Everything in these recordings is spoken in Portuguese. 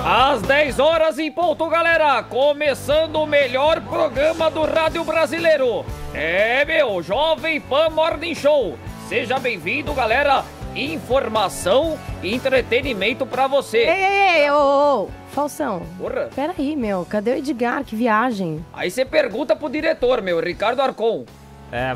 Às 10 horas em ponto, galera, começando o melhor programa do rádio brasileiro. É meu Jovem Pan Morning Show. Seja bem-vindo, galera. Informação e entretenimento pra você. Ei, ô, Falsão. Porra. Peraí, meu, cadê o Edgar? Que viagem. Aí você pergunta pro diretor, meu, Ricardo Arcon.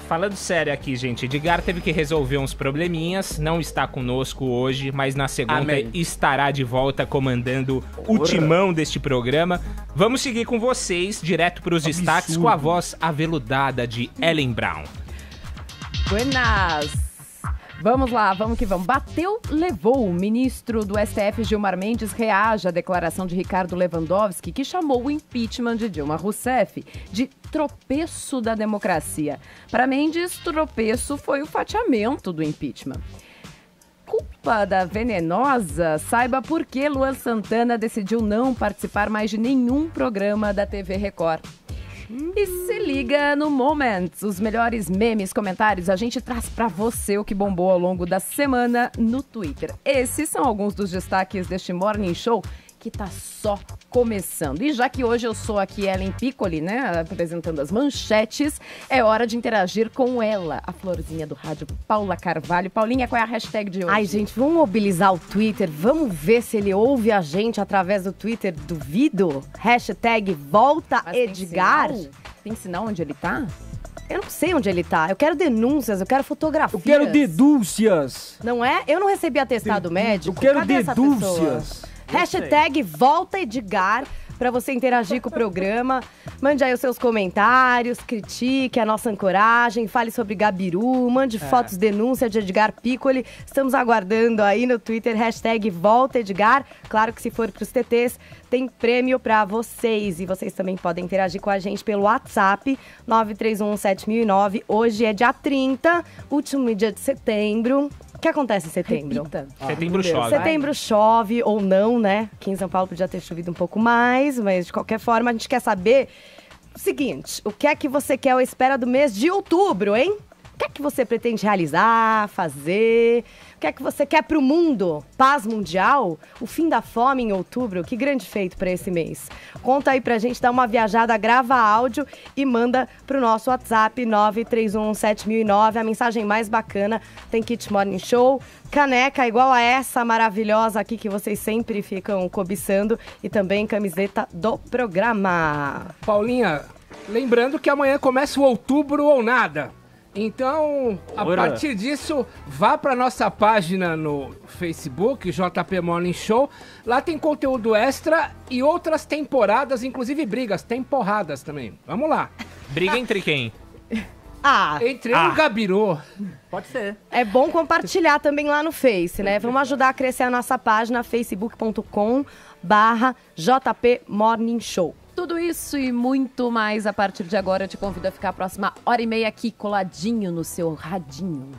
Falando sério aqui, gente, Edgar teve que resolver uns probleminhas, não está conosco hoje, mas na segunda estará de volta comandando o timão deste programa. Vamos seguir com vocês, direto para os destaques, com a voz aveludada de Ellen Brown. Buenas! Vamos lá, vamos que vamos. Bateu, levou. O ministro do STF, Gilmar Mendes, reage à declaração de Ricardo Lewandowski, que chamou o impeachment de Dilma Rousseff de tropeço da democracia. Para Mendes, tropeço foi o fatiamento do impeachment. Culpa da venenosa? Saiba por que Luan Santana decidiu não participar mais de nenhum programa da TV Record. E se liga no Moments, os melhores memes, comentários, a gente traz pra você o que bombou ao longo da semana no Twitter. Esses são alguns dos destaques deste Morning Show que tá só começando. E já que hoje eu sou aqui Ellen Piccoli, né, apresentando as manchetes, é hora de interagir com ela, a florzinha do rádio, Paula Carvalho. Paulinha, qual é a hashtag de hoje? Ai, gente, vamos mobilizar o Twitter, vamos ver se ele ouve a gente através do Twitter, duvido? Hashtag volta Edgar. Tem sinal onde ele tá? Eu não sei onde ele tá. Eu quero denúncias, eu quero fotografias. Eu quero denúncias. Não é? Eu não recebi atestado médico. Eu quero Cadê denúncias. Hashtag volta Edgar para você interagir com o programa. Mande aí os seus comentários, critique a nossa ancoragem, fale sobre Gabiru, mande fotos, denúncia de Edgar Piccoli. Estamos aguardando aí no Twitter, hashtag volta Edgar. Claro que se for pros TTs, tem prêmio para vocês. E vocês também podem interagir com a gente pelo WhatsApp, 9317009. Hoje é dia 30, último dia de setembro. O que acontece em setembro? Setembro chove. Setembro chove ou não, né? Aqui em São Paulo podia ter chovido um pouco mais, mas de qualquer forma a gente quer saber o seguinte: o que é que você quer à espera do mês de outubro, hein? O que é que você pretende realizar, fazer? O que é que você quer pro mundo? Paz mundial? O fim da fome em outubro? Que grande feito para esse mês. Conta aí pra gente, dá uma viajada, grava áudio e manda pro nosso WhatsApp 9317009. A mensagem mais bacana tem Kit Morning Show, caneca igual a essa maravilhosa aqui que vocês sempre ficam cobiçando e também camiseta do programa. Paulinha, lembrando que amanhã começa o Outubro ou Nada. Então, a partir disso, vá para nossa página no Facebook, JP Morning Show. Lá tem conteúdo extra e outras temporadas, inclusive brigas, tem porradas também. Vamos lá. Briga entre quem? Entre o Gabiru. Pode ser. É bom compartilhar também lá no Face, né? Vamos ajudar a crescer a nossa página, facebook.com/JP Morning Show. Tudo isso e muito mais a partir de agora. Eu te convido a ficar a próxima hora e meia aqui coladinho no seu radinho.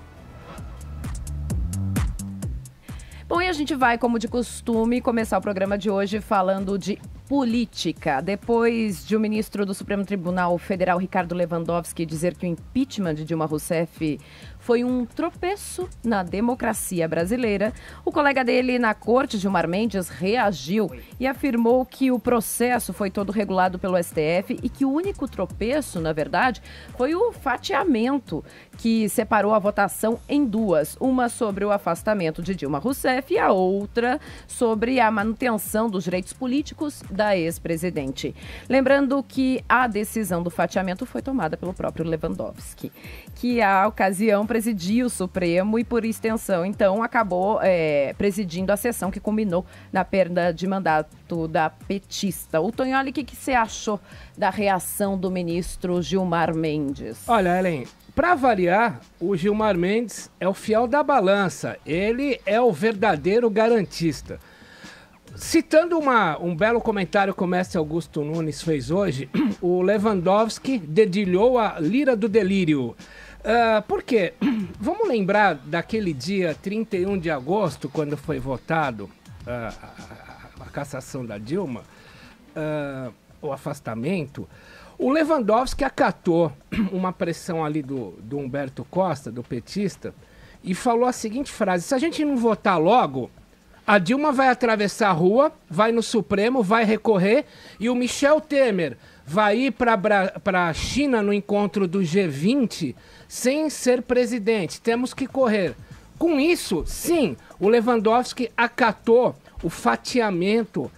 Bom, e a gente vai, como de costume, começar o programa de hoje falando de política. Depois de o ministro do Supremo Tribunal Federal, Ricardo Lewandowski, dizer que o impeachment de Dilma Rousseff foi um tropeço na democracia brasileira, o colega dele na corte, Gilmar Mendes, reagiu e afirmou que o processo foi todo regulado pelo STF e que o único tropeço, na verdade, foi o fatiamento que separou a votação em duas. Uma sobre o afastamento de Dilma Rousseff e a outra sobre a manutenção dos direitos políticos da ex-presidente. Lembrando que a decisão do fatiamento foi tomada pelo próprio Lewandowski, que à ocasião presidia o Supremo e, por extensão, então, acabou presidindo a sessão que culminou na perda de mandato da petista. O Tonholi, o que você achou da reação do ministro Gilmar Mendes? Olha, Ellen, para variar, o Gilmar Mendes é o fiel da balança. Ele é o verdadeiro garantista. Citando um belo comentário que o mestre Augusto Nunes fez hoje, o Lewandowski dedilhou a lira do delírio. Por quê? Vamos lembrar daquele dia 31 de agosto, quando foi votado a cassação da Dilma, o afastamento. O Lewandowski acatou uma pressão ali do Humberto Costa, do petista, e falou a seguinte frase: se a gente não votar logo, A Dilma vai atravessar a rua, vai no Supremo, vai recorrer, e o Michel Temer vai ir para a China no encontro do G20 sem ser presidente. Temos que correr. Com isso, sim, o Lewandowski acatou o fatiamento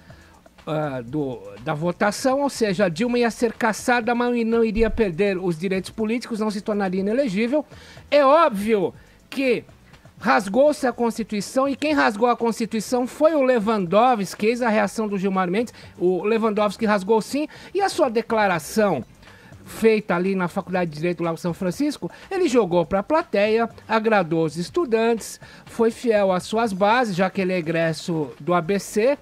da votação, ou seja, a Dilma ia ser cassada, mas não iria perder os direitos políticos, não se tornaria inelegível. É óbvio que rasgou-se a Constituição, e quem rasgou a Constituição foi o Lewandowski, eis a reação do Gilmar Mendes. O Lewandowski rasgou sim, e a sua declaração feita ali na Faculdade de Direito lá em São Francisco, ele jogou para a plateia, agradou os estudantes, foi fiel às suas bases, já que ele é egresso do ABC,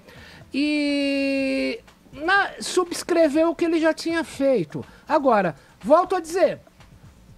e subscreveu o que ele já tinha feito. Agora, volto a dizer,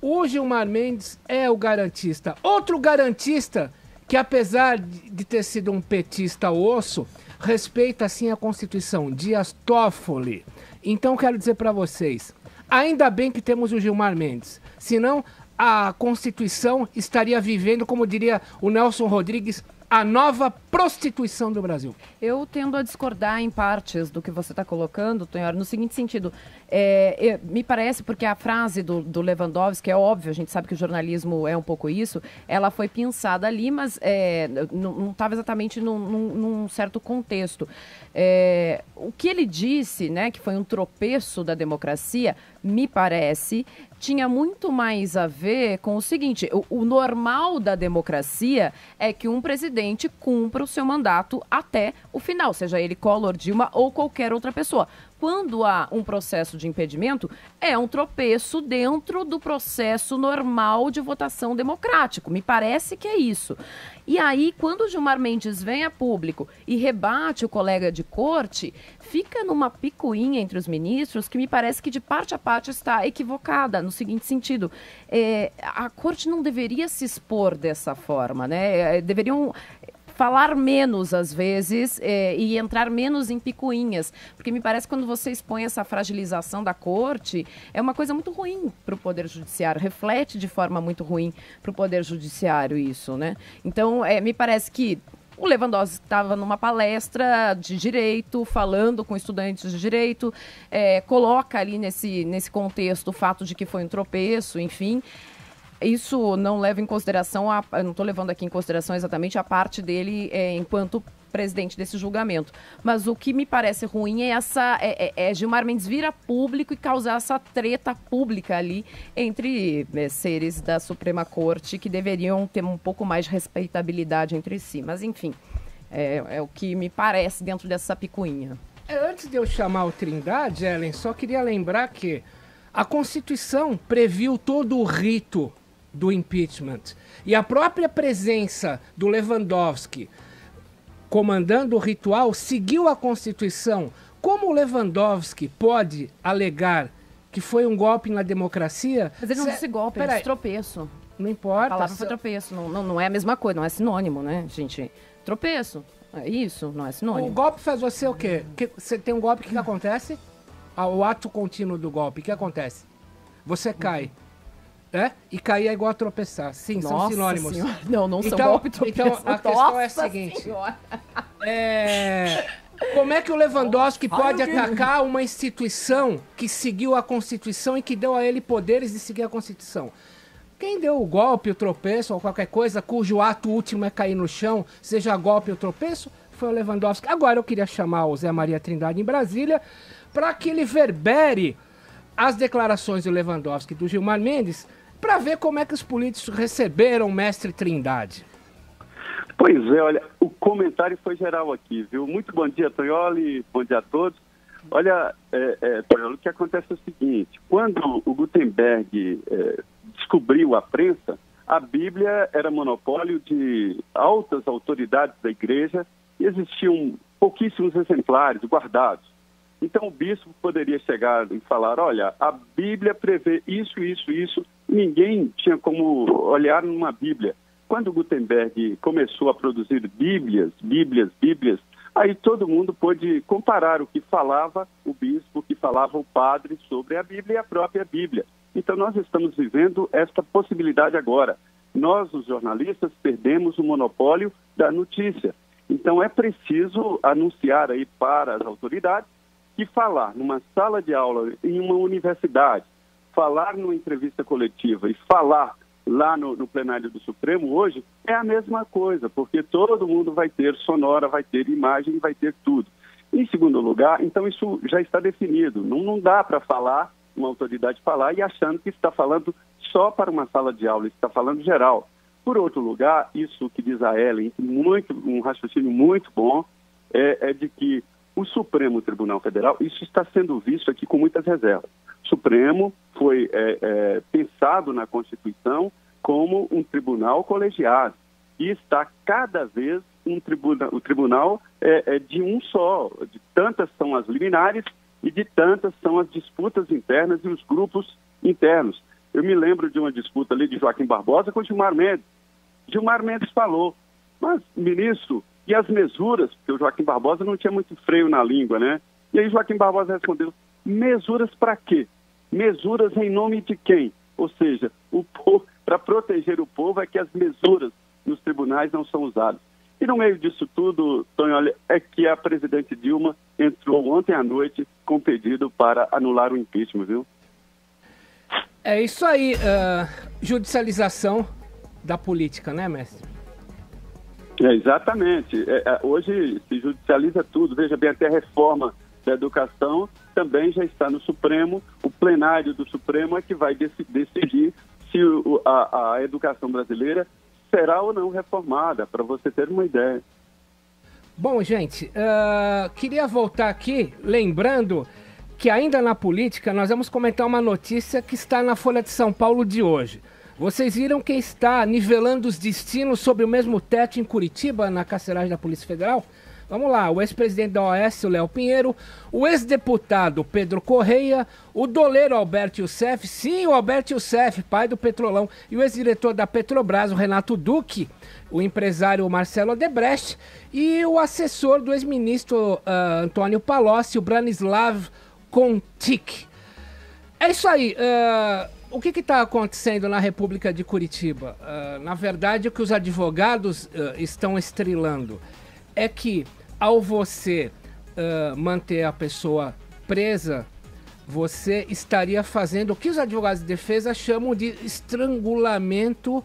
o Gilmar Mendes é o garantista. Outro garantista que, apesar de ter sido um petista osso, respeita sim a Constituição, Dias Toffoli. Então quero dizer para vocês, ainda bem que temos o Gilmar Mendes, senão a Constituição estaria vivendo, como diria o Nelson Rodrigues, a nova prostituição do Brasil. Eu tendo a discordar em partes do que você está colocando, Tonhora, no seguinte sentido. Me parece, porque a frase do Lewandowski, é óbvio, a gente sabe que o jornalismo é um pouco isso, ela foi pensada ali, mas não estava exatamente num certo contexto. O que ele disse, né, que foi um tropeço da democracia, me parece, tinha muito mais a ver com o seguinte: o normal da democracia é que um presidente cumpra o seu mandato até o final, seja ele Collor, Dilma ou qualquer outra pessoa. Quando há um processo de impedimento, é um tropeço dentro do processo normal de votação democrático. Me parece que é isso. E aí, quando o Gilmar Mendes vem a público e rebate o colega de corte, fica numa picuinha entre os ministros que me parece que de parte a parte está equivocada, no seguinte sentido. A corte não deveria se expor dessa forma, né? Deveriam falar menos, às vezes, e entrar menos em picuinhas. Porque me parece que quando você expõe essa fragilização da corte, é uma coisa muito ruim para o Poder Judiciário, reflete de forma muito ruim para o Poder Judiciário isso, né? Então, me parece que o Lewandowski estava numa palestra de direito, falando com estudantes de direito, coloca ali nesse contexto o fato de que foi um tropeço, enfim. Isso não leva em consideração, eu não estou levando aqui em consideração exatamente a parte dele enquanto presidente desse julgamento. Mas o que me parece ruim é Gilmar Mendes vir a público e causar essa treta pública ali entre seres da Suprema Corte que deveriam ter um pouco mais de respeitabilidade entre si. Mas, enfim, é o que me parece dentro dessa picuinha. Antes de eu chamar o Trindade, Ellen, só queria lembrar que a Constituição previu todo o rito do impeachment. E a própria presença do Lewandowski comandando o ritual seguiu a Constituição. Como o Lewandowski pode alegar que foi um golpe na democracia? Mas ele não disse golpe, ele disse tropeço. Não importa. A palavra foi tropeço. Não é a mesma coisa, não é sinônimo, né, gente? Tropeço. É isso, não é sinônimo. O golpe faz você o quê? Você tem um golpe, o que acontece? O ato contínuo do golpe, o que acontece? Você cai. E cair é igual a tropeçar. Sim, Nossa são sinônimos. Senhora. Não são golpe e tropeço. Então, a questão é a seguinte. Como é que o Lewandowski pode atacar uma instituição que seguiu a Constituição e que deu a ele poderes de seguir a Constituição? Quem deu o golpe, o tropeço ou qualquer coisa cujo ato último é cair no chão, seja golpe ou tropeço, foi o Lewandowski. Agora eu queria chamar o Zé Maria Trindade em Brasília para que ele verbere as declarações do Lewandowski e do Gilmar Mendes para ver como é que os políticos receberam o mestre Trindade. Pois é, olha, o comentário foi geral aqui, viu? Muito bom dia, Tonholi, bom dia a todos. Olha, Tonholi, o que acontece é o seguinte: quando o Gutenberg descobriu a prensa, a Bíblia era monopólio de altas autoridades da igreja e existiam pouquíssimos exemplares guardados. Então o bispo poderia chegar e falar: olha, a Bíblia prevê isso, isso, isso. Ninguém tinha como olhar numa Bíblia. Quando Gutenberg começou a produzir Bíblias, aí todo mundo pôde comparar o que falava o bispo, o que falava o padre sobre a Bíblia e a própria Bíblia. Então nós estamos vivendo esta possibilidade agora. Nós, os jornalistas, perdemos o monopólio da notícia. Então é preciso anunciar aí para as autoridades que falar numa sala de aula em uma universidade, falar numa entrevista coletiva e falar lá no plenário do Supremo hoje é a mesma coisa, porque todo mundo vai ter sonora, vai ter imagem, vai ter tudo. Em segundo lugar, então isso já está definido. Não dá para falar, uma autoridade falar e achando que está falando só para uma sala de aula, está falando geral. Por outro lugar, isso que diz a Ellen, um raciocínio muito bom, é de que o Supremo Tribunal Federal, isso está sendo visto aqui com muitas reservas. O Supremo foi pensado na Constituição como um tribunal colegiado e está cada vez o tribunal de um só, de tantas são as liminares e de tantas são as disputas internas e os grupos internos. Eu me lembro de uma disputa ali de Joaquim Barbosa com Gilmar Mendes. Gilmar Mendes falou, mas, ministro, e as mesuras? Porque o Joaquim Barbosa não tinha muito freio na língua, né? E aí Joaquim Barbosa respondeu, mesuras para quê? Mesuras em nome de quem? Ou seja, para proteger o povo é que as mesuras nos tribunais não são usadas. E no meio disso tudo, Tonholi, é que a presidente Dilma entrou ontem à noite com pedido para anular o impeachment, viu? É isso aí, judicialização da política, né, mestre? Exatamente. Hoje se judicializa tudo. Veja bem, até a reforma da educação também já está no Supremo. O plenário do Supremo é que vai decidir se a educação brasileira será ou não reformada, para você ter uma ideia. Bom, gente, queria voltar aqui, lembrando que ainda na política nós vamos comentar uma notícia que está na Folha de São Paulo de hoje. Vocês viram quem está nivelando os destinos sob o mesmo teto em Curitiba, na carceragem da Polícia Federal? Vamos lá, o ex-presidente da OAS, o Léo Pinheiro, o ex-deputado Pedro Correia, o doleiro Alberto Youssef, sim, o Alberto Youssef, pai do Petrolão, e o ex-diretor da Petrobras, o Renato Duque, o empresário Marcelo Odebrecht, e o assessor do ex-ministro Antônio Palocci, o Branislav Kontik. É isso aí. O que está acontecendo na República de Curitiba? Na verdade, o que os advogados estão estrilando é que, ao você manter a pessoa presa, você estaria fazendo o que os advogados de defesa chamam de estrangulamento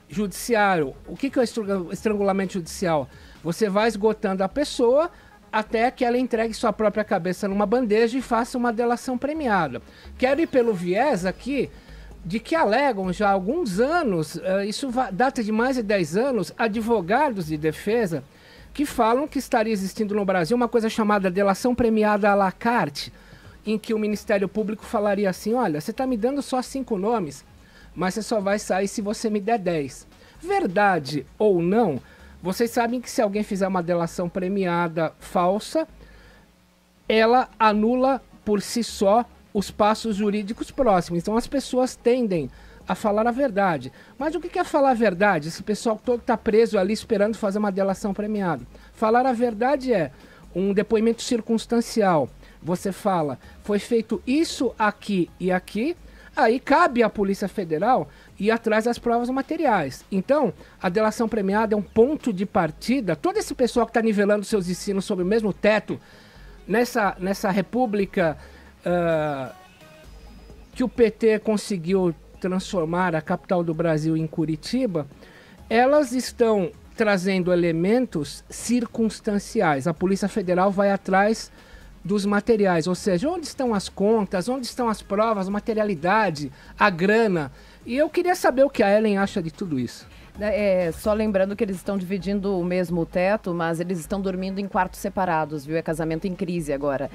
judiciário. O que é o estrangulamento judicial? Você vai esgotando a pessoa até que ela entregue sua própria cabeça numa bandeja e faça uma delação premiada. Quero ir pelo viés aqui de que alegam já há alguns anos, isso data de mais de 10 anos, advogados de defesa que falam que estaria existindo no Brasil uma coisa chamada delação premiada à la carte, em que o Ministério Público falaria assim, olha, você está me dando só 5 nomes, mas você só vai sair se você me der 10. Verdade ou não, vocês sabem que se alguém fizer uma delação premiada falsa, ela anula por si só os passos jurídicos próximos. Então as pessoas tendem a falar a verdade. Mas o que é falar a verdade? Esse pessoal todo está preso ali esperando fazer uma delação premiada. Falar a verdade é um depoimento circunstancial. Você fala, foi feito isso aqui e aqui, aí cabe à Polícia Federal ir atrás das provas materiais. Então, a delação premiada é um ponto de partida. Todo esse pessoal que está nivelando seus ensinos sob o mesmo teto, nessa república que o PT conseguiu transformar a capital do Brasil em Curitiba, elas estão trazendo elementos circunstanciais. A Polícia Federal vai atrás dos materiais, ou seja, onde estão as contas, onde estão as provas, a materialidade, a grana. E eu queria saber o que a Ellen acha de tudo isso. Só lembrando que eles estão dividindo o mesmo teto, mas eles estão dormindo em quartos separados, viu? É casamento em crise agora.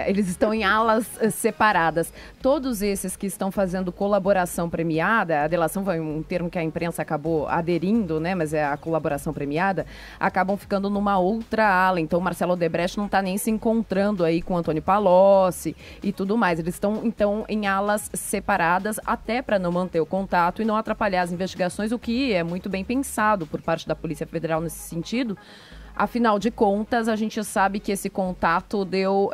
Eles estão em alas separadas. Todos esses que estão fazendo colaboração premiada, a delação foi um termo que a imprensa acabou aderindo, né? Mas é a colaboração premiada, acabam ficando numa outra ala. Então o Marcelo Odebrecht não está nem se encontrando aí com o Antônio Palocci e tudo mais. Eles estão, então, em alas separadas, até para não manter o contato e não atrapalhar as investigações, o que é muito bem pensado por parte da Polícia Federal nesse sentido, Afinal de contas, a gente sabe que esse contato deu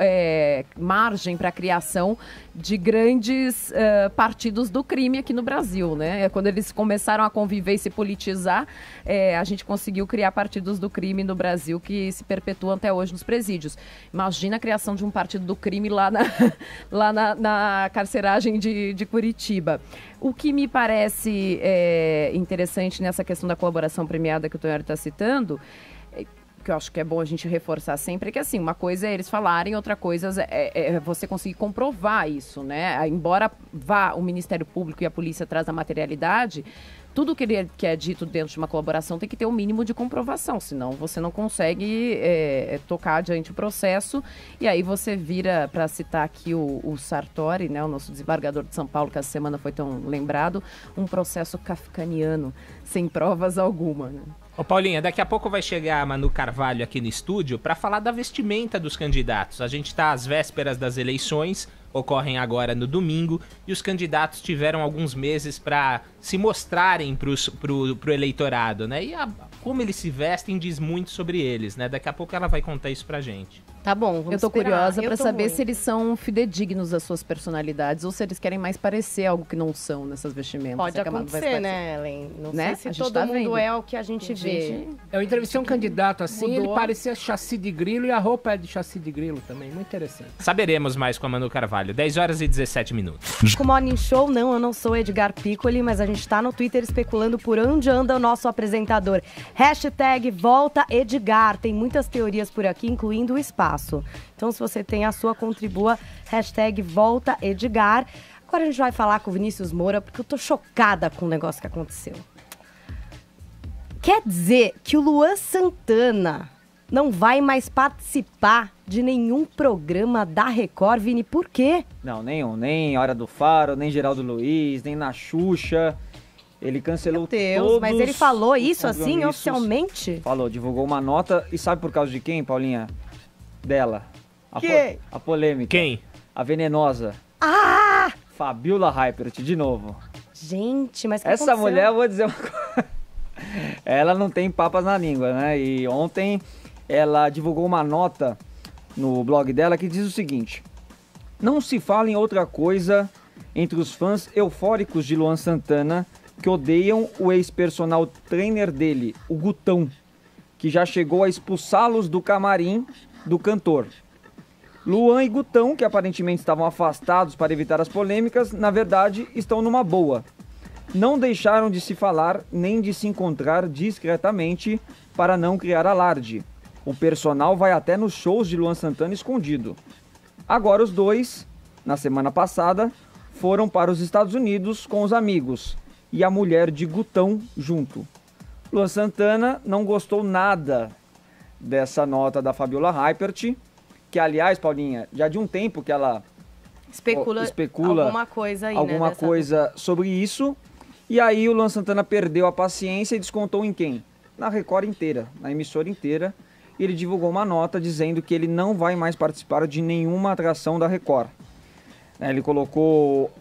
margem para a criação de grandes partidos do crime aqui no Brasil, né? Quando eles começaram a conviver e se politizar, a gente conseguiu criar partidos do crime no Brasil que se perpetuam até hoje nos presídios. Imagina a criação de um partido do crime lá na carceragem de Curitiba. O que me parece interessante nessa questão da colaboração premiada que o Tonhori está citando, que eu acho que é bom a gente reforçar sempre, é que assim, uma coisa é eles falarem, outra coisa é você conseguir comprovar isso, né? Embora vá o Ministério Público e a polícia atrás da materialidade, tudo que é dito dentro de uma colaboração tem que ter um mínimo de comprovação, senão você não consegue tocar adiante o processo. E aí você vira, para citar aqui o Sartori, né, o nosso desembargador de São Paulo, que essa semana foi tão lembrado, um processo kafkaniano, sem provas alguma, né? Ô Paulinha, daqui a pouco vai chegar a Manu Carvalho aqui no estúdio para falar da vestimenta dos candidatos. A gente está às vésperas das eleições, ocorrem agora no domingo, e os candidatos tiveram alguns meses para se mostrarem pro eleitorado, né? E como eles se vestem diz muito sobre eles, né? Daqui a pouco ela vai contar isso pra gente. Tá bom, vamos Eu tô esperar. curiosa para saber muito. se eles são fidedignos das suas personalidades ou se eles querem mais parecer algo que não são nessas vestimentas. Pode Se a Camila vai acontecer, esclarecer. né, Ellen? Não Né? sei A se gente todo tá mundo vendo. é o que a gente vê. Eu entrevistei um candidato assim, Mudou. ele parecia chassi de grilo e a roupa é de chassi de grilo também. Muito interessante. Saberemos mais com a Manu Carvalho. 10 horas e 17 minutos. Com o Morning Show, não, eu não sou Edgar Piccoli, mas a gente tá no Twitter especulando por onde anda o nosso apresentador. Hashtag Volta Edgar. Tem muitas teorias por aqui, incluindo o espaço. Então, se você tem a sua, contribua. Hashtag Volta Edgar. Agora a gente vai falar com o Vinícius Moura, porque eu tô chocada com o negócio que aconteceu. Quer dizer que o Luan Santana não vai mais participar de nenhum programa da Record, Vini? Por quê? Não, nenhum. Nem Hora do Faro, nem Geraldo Luiz, nem na Xuxa. Ele cancelou Meu Deus, todos mas ele falou os isso assim, compromissos. oficialmente? Falou, divulgou uma nota. E sabe por causa de quem, Paulinha? Dela. Quem? A polêmica. Quem? A venenosa. Ah! Fabiola Hypert, de novo. Gente, mas que Essa aconteceu? mulher, eu vou dizer uma coisa. Ela não tem papas na língua, né? E ontem ela divulgou uma nota no blog dela que diz o seguinte: não se fala em outra coisa entre os fãs eufóricos de Luan Santana que odeiam o ex-personal trainer dele, o Gutão, que já chegou a expulsá-los do camarim do cantor. Luan e Gutão, que aparentemente estavam afastados para evitar as polêmicas, na verdade estão numa boa. Não deixaram de se falar nem de se encontrar discretamente para não criar alarde. O personal vai até nos shows de Luan Santana escondido. Agora os dois, na semana passada, foram para os Estados Unidos com os amigos e a mulher de Gutão junto. Luan Santana não gostou nada dessa nota da Fabiola Hypert, que aliás, Paulinha, já de um tempo que ela especula alguma coisa aí, alguma né, coisa sobre isso. E aí o Luan Santana perdeu a paciência e descontou em quem? Na Record inteira, na emissora inteira. E ele divulgou uma nota dizendo que ele não vai mais participar de nenhuma atração da Record. Ele colocou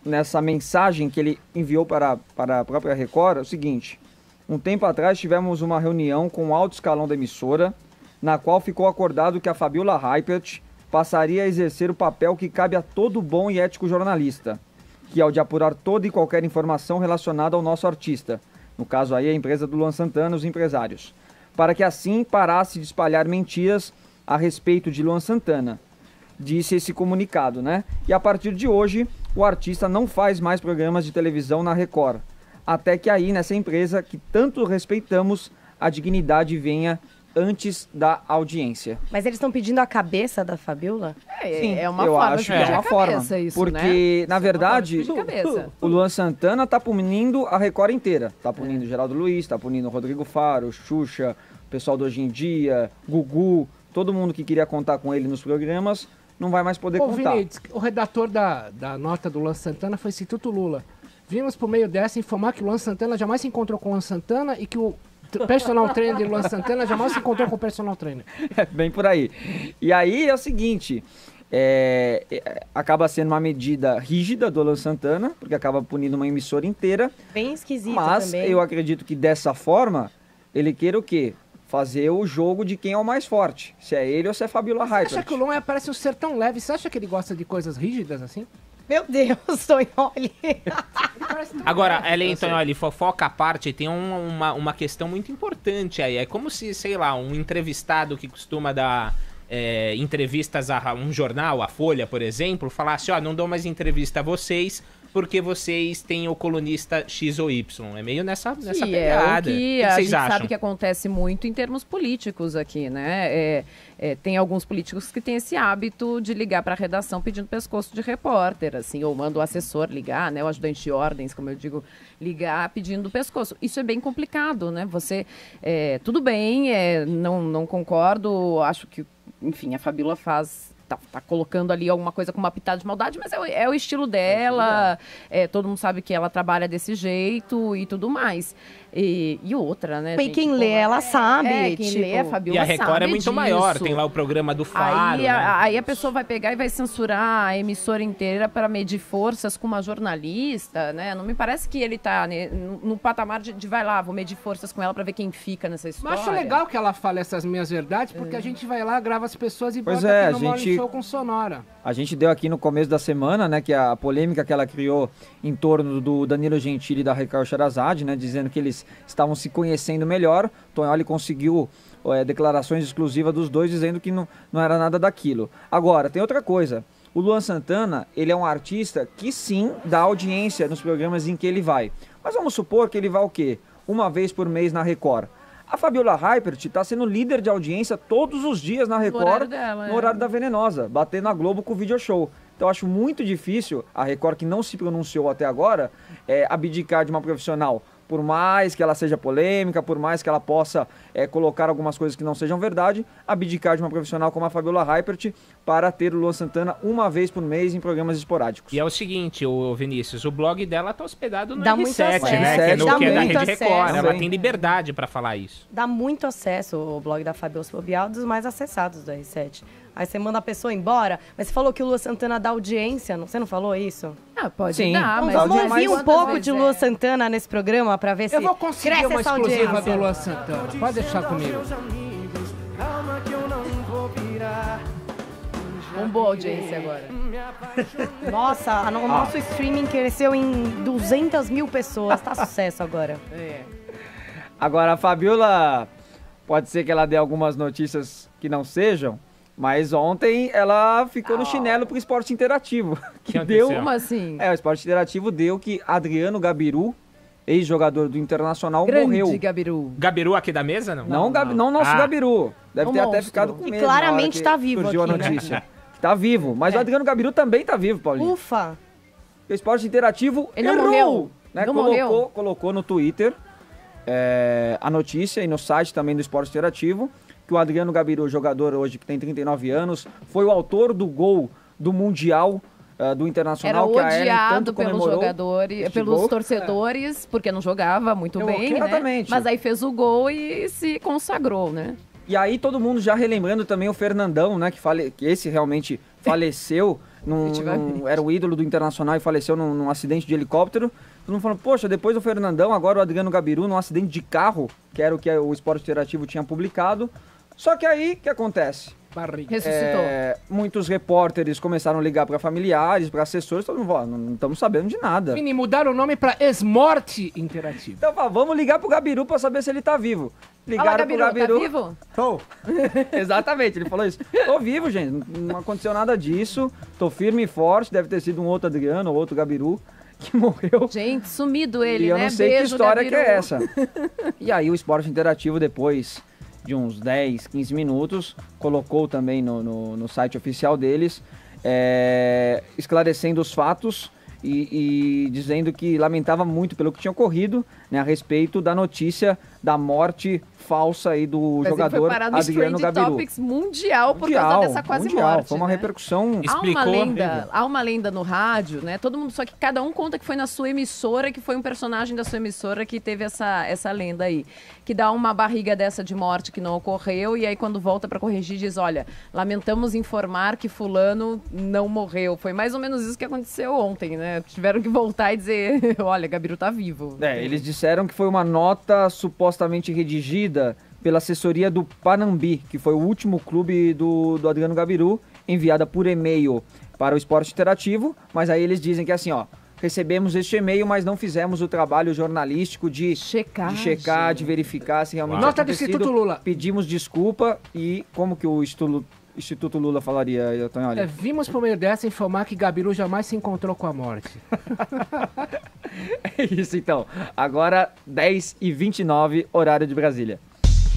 nessa mensagem que ele enviou para a própria Record o seguinte: um tempo atrás tivemos uma reunião com o alto escalão da emissora, na qual ficou acordado que a Fabiola Hypert passaria a exercer o papel que cabe a todo bom e ético jornalista, que é o de apurar toda e qualquer informação relacionada ao nosso artista, no caso aí a empresa do Luan Santana, os empresários, para que assim parasse de espalhar mentiras a respeito de Luan Santana, disse esse comunicado, né? E a partir de hoje, o artista não faz mais programas de televisão na Record, até que aí nessa empresa que tanto respeitamos, a dignidade venha antes da audiência. Mas eles estão pedindo a cabeça da Fabiola? Sim, é uma eu forma acho de que é pedir uma a forma, cabeça isso, porque né? na verdade Uma forma de pedir cabeça. o Luan Santana tá punindo a Record inteira, tá punindo Geraldo Luiz, tá punindo Rodrigo Faro, Xuxa, o pessoal do Hoje em Dia, Gugu, todo mundo que queria contar com ele nos programas não vai mais poder Ô, contar. Vini, o redator da nota do Luan Santana foi Instituto Lula. Vimos por meio dessa informar que o Luan Santana jamais se encontrou com o Luan Santana e que o personal trainer de Luan Santana jamais se encontrou com o personal trainer. É bem por aí. E aí é o seguinte, acaba sendo uma medida rígida do Luan Santana, porque acaba punindo uma emissora inteira, Bem esquisito mas também. eu acredito que dessa forma ele queira o quê? fazer o jogo de quem é o mais forte. Se é ele ou se é Fabiola Hypert. Você acha que o Luan parece um ser tão leve? Você acha que ele gosta de coisas rígidas assim? Meu Deus, Tonholi. Agora, Ellen Tonholi, fofoca à parte, tem uma questão muito importante aí. É como se, sei lá, um entrevistado que costuma dar entrevistas a um jornal, a Folha, por exemplo, falasse, ó, não dou mais entrevista a vocês porque vocês têm o colunista X ou Y. É meio nessa pegada. É o que o a vocês gente acham? sabe que acontece muito em termos políticos aqui, né? Tem alguns políticos que têm esse hábito de ligar para a redação pedindo pescoço de repórter, assim, ou manda o assessor ligar, né? O ajudante de ordens, como eu digo, ligar pedindo pescoço. Isso é bem complicado, né? Você, tudo bem, não concordo, acho que, enfim, a Fabiola tá colocando ali alguma coisa com uma pitada de maldade, mas é o estilo dela, todo mundo sabe que ela trabalha desse jeito e tudo mais. E outra, né? E quem lê, ela sabe. Quem lê, a Fabiola E a Record sabe é muito disso. maior, tem lá o programa do Faro, Aí a pessoa vai pegar e vai censurar a emissora inteira para medir forças com uma jornalista, né? Não me parece que ele tá no patamar de vai lá, vou medir forças com ela para ver quem fica nessa história. Mas acho legal que ela fale essas minhas verdades, porque a gente vai lá, grava as pessoas e Pois bota é, aqui no a Morning gente- Show com sonora. A gente deu aqui no começo da semana, né, que a polêmica que ela criou em torno do Danilo Gentili e da Raquel Sherazade, né, dizendo que eles estavam se conhecendo melhor. Tonholi conseguiu declarações exclusivas dos dois dizendo que não era nada daquilo. Agora, tem outra coisa. O Luan Santana, ele é um artista que sim dá audiência nos programas em que ele vai. Mas vamos supor que ele vai o quê? Uma vez por mês na Record. A Fabiola Hypert está sendo líder de audiência todos os dias na Record, horário dela, no horário da Venenosa, batendo a Globo com o video show. Então eu acho muito difícil a Record, que não se pronunciou até agora, abdicar de uma profissional. Por mais que ela seja polêmica, por mais que ela possa colocar algumas coisas que não sejam verdade, abdicar de uma profissional como a Fabiola Hypert para ter o Luan Santana uma vez por mês em programas esporádicos. E é o seguinte, o Vinícius, o blog dela tá hospedado no Dá muito R7, acesso. né? Que é, Dá que é da muito Rede acesso. Record. Ela Também. tem liberdade pra falar isso. Dá muito acesso o blog da Fabiola Bobial, dos mais acessados do R7. Aí você manda a pessoa embora, mas você falou que o Lua Santana dá audiência, você não falou isso? Pode Sim. dar, Então mas... Vamos mas ouvir um quantas pouco vezes de Lua Santana nesse programa pra ver se Eu vou conseguir cresce uma essa exclusiva audiência. do Luan Santana. Pode deixar comigo. Uma boa audiência agora. Nossa, o nosso streaming cresceu em 200 mil pessoas, tá sucesso agora. Agora, a Fabiola, pode ser que ela dê algumas notícias que não sejam, mas ontem ela ficou no chinelo pro esporte interativo. Que aconteceu? deu. Como assim? O esporte interativo deu que Adriano Gabiru, ex-jogador do Internacional, Grande morreu. Gabiru. Gabiru aqui da mesa, não? Não nosso Ah. Gabiru. Deve Um ter até monstro. ficado com E medo. na hora claramente que tá vivo surgiu aqui, a né? notícia. Que tá vivo. Mas o Adriano Gabiru também tá vivo, Paulinho. Ufa! O esporte interativo Ele não errou, morreu. né? Não morreu. Colocou no Twitter a notícia e no site também do esporte interativo que o Adriano Gabiru, jogador hoje que tem 39 anos, foi o autor do gol do Mundial do Era Internacional, que a Ellen odiado tanto pelos comemorou. jogadores, este pelos gol. torcedores, porque não jogava muito bem, né? Exatamente. Mas aí fez o gol e se consagrou, né? E aí todo mundo já relembrando também o Fernandão, né? Que esse realmente faleceu, Efetivamente. era o ídolo do Internacional e faleceu num acidente de helicóptero. Todo mundo falando, poxa, depois do Fernandão, agora o Adriano Gabiru num acidente de carro, que era o que o Esporte Interativo tinha publicado. Só que aí, o que acontece? Barriga. Ressuscitou. Muitos repórteres começaram a ligar para familiares, para assessores, todo mundo falou, não estamos sabendo de nada. Vini, mudaram o nome pra Esmorte Interativo. Então, vamos ligar pro Gabiru para saber se ele tá vivo. Olá, Ligaram pro Gabiru, Gabiru. tá vivo? Tô. Exatamente, ele falou isso. Tô vivo, gente. Não aconteceu nada disso. Tô firme e forte. Deve ter sido um outro Adriano ou outro Gabiru que morreu. Gente, sumido ele, E eu né? não sei Beijo, que história Gabiru. que é essa. E aí o Esporte Interativo, depois de uns 10, 15 minutos, colocou também no site oficial deles, esclarecendo os fatos e dizendo que lamentava muito pelo que tinha ocorrido, né, a respeito da notícia da morte falsa aí do Mas ele jogador foi parar nos Adriano Trending Gabiru. Topics mundial por causa dessa quase mundial. morte, Foi uma né? repercussão. Explicou. Há uma lenda no rádio, né? Todo mundo, só que cada um conta que foi na sua emissora, que foi um personagem da sua emissora que teve essa lenda aí. Que dá uma barriga dessa de morte que não ocorreu, e aí quando volta pra corrigir diz, olha, lamentamos informar que fulano não morreu. Foi mais ou menos isso que aconteceu ontem, né? Tiveram que voltar e dizer, olha, Gabiru tá vivo. Eles disseram que foi uma nota supostamente redigida pela assessoria do Panambi, que foi o último clube do Adriano Gabiru, enviada por e-mail para o Esporte Interativo, mas aí eles dizem que assim, ó, recebemos este e-mail, mas não fizemos o trabalho jornalístico de checar, de verificar se realmente Nota do Instituto Lula. Pedimos desculpa e como que o Instituto Lula falaria, Tonholi? Vimos por meio dessa informar que Gabiru jamais se encontrou com a morte. É isso então. Agora 10h29, horário de Brasília.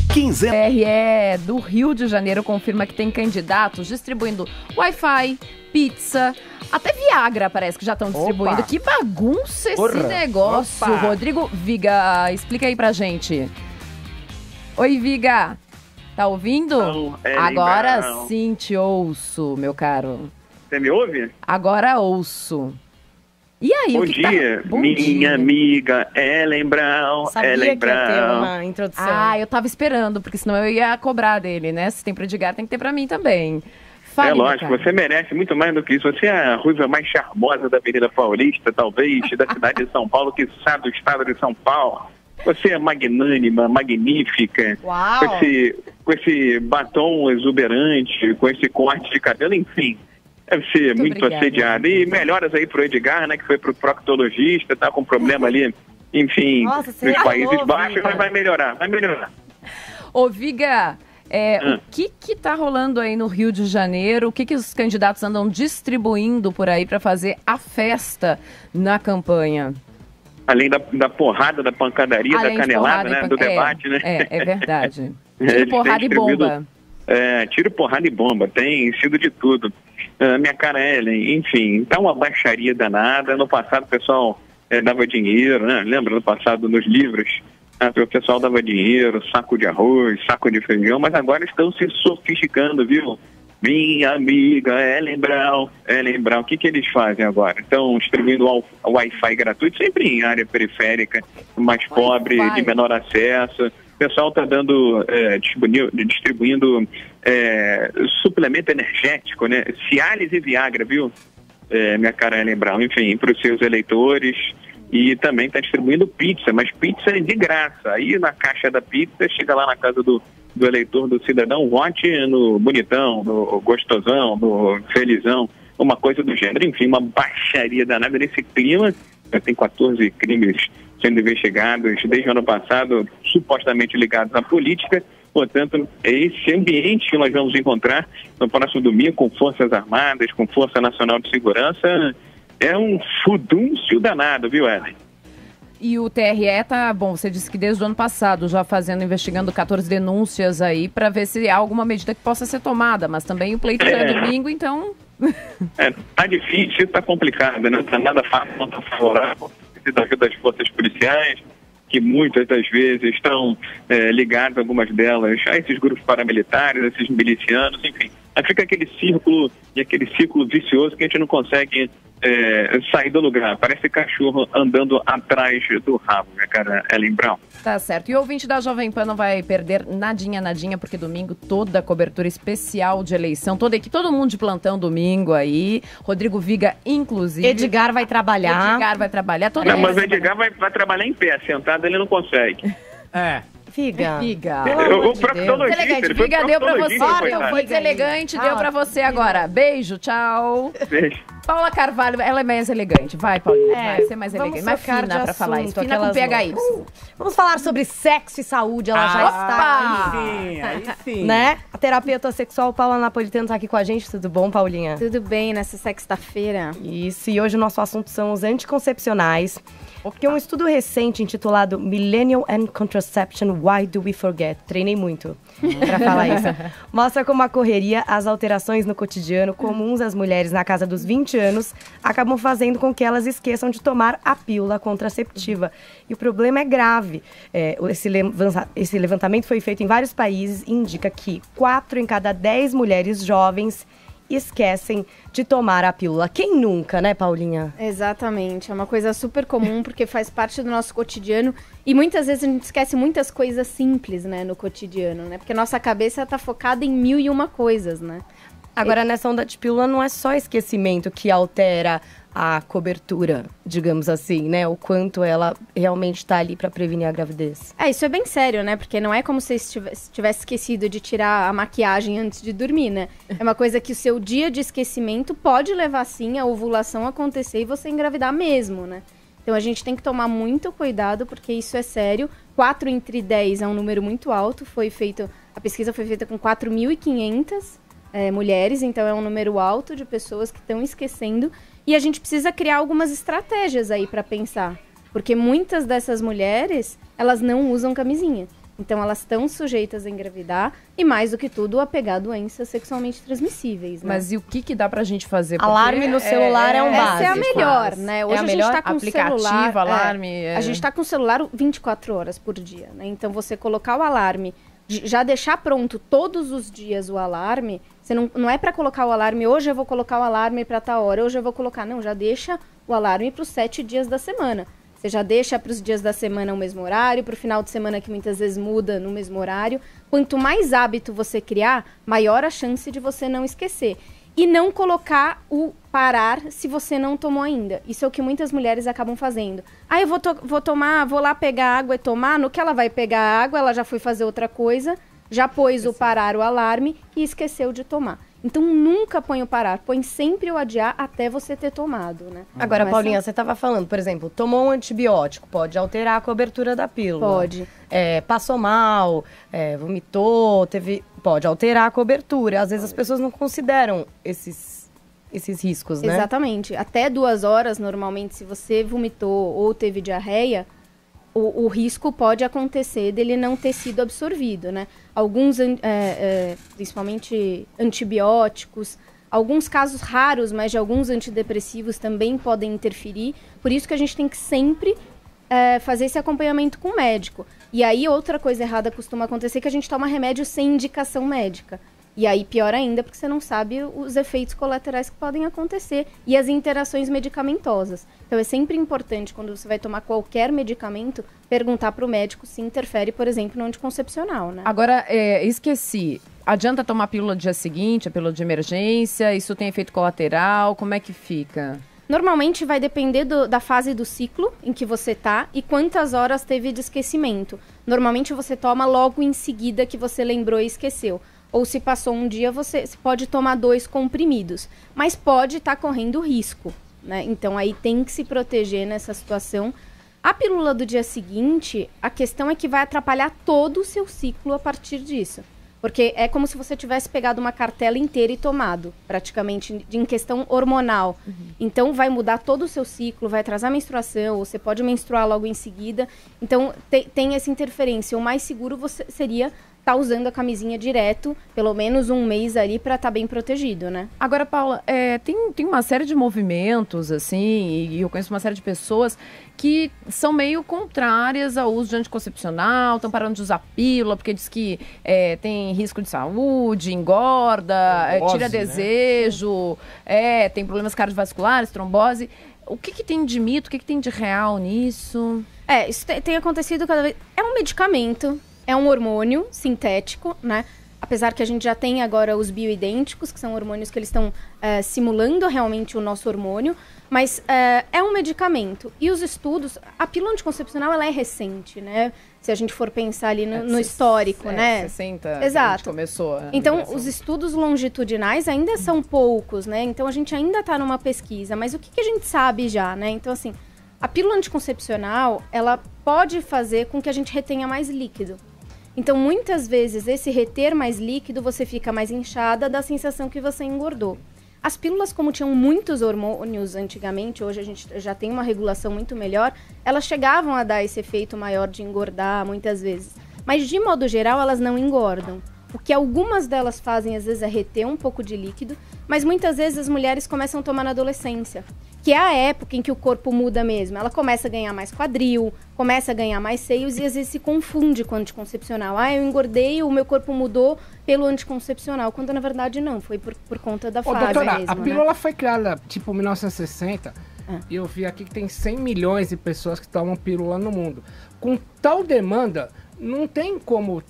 TRE do Rio de Janeiro confirma que tem candidatos distribuindo Wi-Fi, pizza, até Viagra parece que já estão distribuindo. Que bagunça esse negócio. Rodrigo Viga, explica aí pra gente. Oi, Viga. Tá ouvindo? Não, Agora não. sim te ouço, meu caro. Você me ouve? Agora ouço. E aí, Bom o que dia, tá... Bom minha dia. amiga Ellen Brown. Sabia Ellen que ia ter Brown. uma introdução. Ah, eu tava esperando, porque senão eu ia cobrar dele, né? Se tem pro Edgar, tem que ter pra mim também. Fale, É meu lógico, cara. você merece muito mais do que isso. Você é a ruiva mais charmosa da Avenida Paulista, talvez, da cidade de São Paulo, que sabe do estado de São Paulo. Você é magnânima, magnífica, Uau! com esse batom exuberante, com esse corte de cabelo, enfim. Deve ser muito obrigada. assediada. E melhoras aí pro Edgar, né, que foi pro proctologista, tá com problema ali, enfim, Nossa, você nos é Países novo, Baixos, Viga. mas vai melhorar. Ô, Viga, o que tá rolando aí no Rio de Janeiro? O que os candidatos andam distribuindo por aí pra fazer a festa na campanha? Além da porrada, da pancadaria, Além da de canelada, porrada e né, do pan- debate, né? É verdade. Eles Tiro, têm porrada e distribuído- bomba. Tiro, porrada e bomba, tem sido de tudo. Minha cara Ellen, enfim, tá uma baixaria danada. No passado o pessoal dava dinheiro, né? Lembra no passado nos livros? O pessoal dava dinheiro, saco de arroz, saco de feijão, mas agora estão se sofisticando, viu? Minha amiga Ellen Brown, o que eles fazem agora? Estão distribuindo Wi-Fi gratuito, sempre em área periférica, mais pobre, de menor acesso. O pessoal está distribuindo suplemento energético, né? Cialis e Viagra, viu? Minha cara Ellen Brown, enfim, para os seus eleitores. E também está distribuindo pizza, mas pizza de graça. Aí na caixa da pizza, chega lá na casa do eleitor, do cidadão, vote no bonitão, no gostosão, no felizão, uma coisa do gênero. Enfim, uma baixaria danada nesse clima. Já tem 14 crimes sendo investigados desde o ano passado, supostamente ligados à política. Portanto, é esse ambiente que nós vamos encontrar no próximo domingo com Forças Armadas, com Força Nacional de Segurança. É um fudúncio danado, viu, Ellen? E o TRE tá, bom, você disse que desde o ano passado já investigando 14 denúncias aí para ver se há alguma medida que possa ser tomada, mas também o pleito já é domingo, então... Tá difícil, tá complicado, não tá nada fácil, não tá favorável. Precisa da ajuda das forças policiais, que muitas das vezes estão ligadas, algumas delas, a esses grupos paramilitares, a esses milicianos, enfim. Aí fica aquele círculo vicioso que a gente não consegue sair do lugar. Parece cachorro andando atrás do rabo, minha cara Ellen Brown. Tá certo. E o ouvinte da Jovem Pan não vai perder nadinha, porque domingo toda a cobertura especial de eleição, todo mundo de plantão domingo aí, Rodrigo Viga inclusive. Edgar vai trabalhar. Não, mas o Edgar vai trabalhar em pé, sentado ele não consegue. Figa. O proctologista, Deselegante, ele foi Viga, deu pra você. coitado. Foi deselegante, deu pra você agora. Beijo, tchau. Beijo. Paula Carvalho, ela é mais elegante. Vai, Paulinha, vai ser mais vamos elegante. Mais trocar fina de pra falar isso. assunto, Fina com aquelas PHY. Vamos falar sobre sexo e saúde, ela já está aqui. Aí sim. Né? A terapeuta sexual Paula Napolitano está aqui com a gente. Tudo bom, Paulinha? Tudo bem nessa sexta-feira. Isso, e hoje o nosso assunto são os anticoncepcionais. Porque um estudo recente intitulado Millennial and Contraception, Why Do We Forget? Treinei muito para falar isso. Mostra como a correria, as alterações no cotidiano comuns às mulheres na casa dos 20 anos acabam fazendo com que elas esqueçam de tomar a pílula contraceptiva. E o problema é grave. Esse levantamento foi feito em vários países e indica que 4 em cada 10 mulheres jovens esquecem de tomar a pílula. Quem nunca, né, Paulinha? Exatamente, é uma coisa super comum porque faz parte do nosso cotidiano e muitas vezes a gente esquece muitas coisas simples, né, no cotidiano, né, porque a nossa cabeça tá focada em 1001 coisas, né. Agora, nessa onda de pílula, não é só esquecimento que altera a cobertura, digamos assim, né? O quanto ela realmente está ali para prevenir a gravidez. Isso é bem sério, né? Porque não é como se tivesse esquecido de tirar a maquiagem antes de dormir, né? É uma coisa que o seu dia de esquecimento pode levar, sim, a ovulação acontecer e você engravidar mesmo, né? Então, a gente tem que tomar muito cuidado, porque isso é sério. 4 entre 10 é um número muito alto. A pesquisa foi feita com 4.500 mulheres, então é um número alto de pessoas que estão esquecendo. E a gente precisa criar algumas estratégias aí para pensar. Porque muitas dessas mulheres, elas não usam camisinha. Então, elas estão sujeitas a engravidar e, mais do que tudo, a pegar doenças sexualmente transmissíveis, né? Mas e o que dá pra gente fazer? Porque Alarme no celular é um básico. Essa é a melhor, né? Hoje a melhor? gente tá com Aplicativo, celular, alarme. A gente tá com o celular 24 horas por dia, né? Então, você colocar o alarme, já deixar pronto todos os dias o alarme, você não é para colocar o alarme, hoje eu vou colocar o alarme para tal hora, hoje eu vou colocar, não, já deixa o alarme para os 7 dias da semana. Você já deixa para os dias da semana o mesmo horário, para o final de semana que muitas vezes muda no mesmo horário. Quanto mais hábito você criar, maior a chance de você não esquecer. E não colocar o parar se você não tomou ainda. Isso é o que muitas mulheres acabam fazendo. Eu vou lá pegar água e tomar. No que ela vai pegar a água, ela já foi fazer outra coisa, já pôs o parar, o alarme e esqueceu de tomar. Então, nunca põe o parar, põe sempre o adiar até você ter tomado, né? Agora, Paulinha, você estava falando, por exemplo, tomou um antibiótico, pode alterar a cobertura da pílula. Pode. Passou mal, vomitou, pode alterar a cobertura. Às vezes as pessoas não consideram esses riscos, né? Exatamente. Até 2 horas, normalmente, se você vomitou ou teve diarreia, o risco pode acontecer dele não ter sido absorvido, né? Alguns, principalmente antibióticos, alguns casos raros, mas de alguns antidepressivos também podem interferir. Por isso que a gente tem que sempre fazer esse acompanhamento com o médico. E aí, outra coisa errada costuma acontecer que a gente toma remédio sem indicação médica. E aí, pior ainda, porque você não sabe os efeitos colaterais que podem acontecer e as interações medicamentosas. Então, é sempre importante, quando você vai tomar qualquer medicamento, perguntar para o médico se interfere, por exemplo, no anticoncepcional, né? Agora, esqueci. Adianta tomar a pílula do dia seguinte, a pílula de emergência? Isso tem efeito colateral? Como é que fica? Normalmente vai depender da fase do ciclo em que você tá e quantas horas teve de esquecimento. Normalmente você toma logo em seguida que você lembrou e esqueceu. Ou se passou um dia, você pode tomar 2 comprimidos. Mas pode estar correndo risco, né? Então, aí tem que se proteger nessa situação. A pílula do dia seguinte, a questão é que vai atrapalhar todo o seu ciclo a partir disso. Porque é como se você tivesse pegado uma cartela inteira e tomado, praticamente, em questão hormonal. Uhum. Então, vai mudar todo o seu ciclo, vai atrasar a menstruação, ou você pode menstruar logo em seguida. Então, tem essa interferência. O mais seguro seria tá usando a camisinha direto, pelo menos 1 mês ali, para estar bem protegido, né? Agora, Paula, tem uma série de movimentos, assim, e eu conheço uma série de pessoas que são meio contrárias ao uso de anticoncepcional, estão parando de usar pílula, porque diz que tem risco de saúde, engorda, tira desejo, tem problemas cardiovasculares, trombose. O que tem de mito, o que tem de real nisso? Isso tem acontecido cada vez... É um medicamento... É um hormônio sintético, né? Apesar que a gente já tem agora os bioidênticos, que são hormônios que eles estão simulando realmente o nosso hormônio, mas é um medicamento. E os estudos, a pílula anticoncepcional, ela é recente, né? Se a gente for pensar ali no histórico, né? 60, exato. A gente começou. Então, os estudos longitudinais ainda são poucos, né? Então, a gente ainda está numa pesquisa. Mas o que a gente sabe já, né? Então, assim, a pílula anticoncepcional, ela pode fazer com que a gente retenha mais líquido. Então, muitas vezes, esse reter mais líquido, você fica mais inchada da sensação que você engordou. As pílulas, como tinham muitos hormônios antigamente, hoje a gente já tem uma regulação muito melhor, elas chegavam a dar esse efeito maior de engordar, muitas vezes. Mas, de modo geral, elas não engordam. O que algumas delas fazem, às vezes, é reter um pouco de líquido, mas muitas vezes as mulheres começam a tomar na adolescência, que é a época em que o corpo muda mesmo. Ela começa a ganhar mais quadril, começa a ganhar mais seios e às vezes se confunde com o anticoncepcional. Eu engordei, o meu corpo mudou pelo anticoncepcional, quando na verdade não, foi por conta da fase doutora, mesmo. A pílula foi criada, tipo, em 1960, e eu vi aqui que tem 100 milhões de pessoas que tomam pílula no mundo. Com tal demanda, não tem como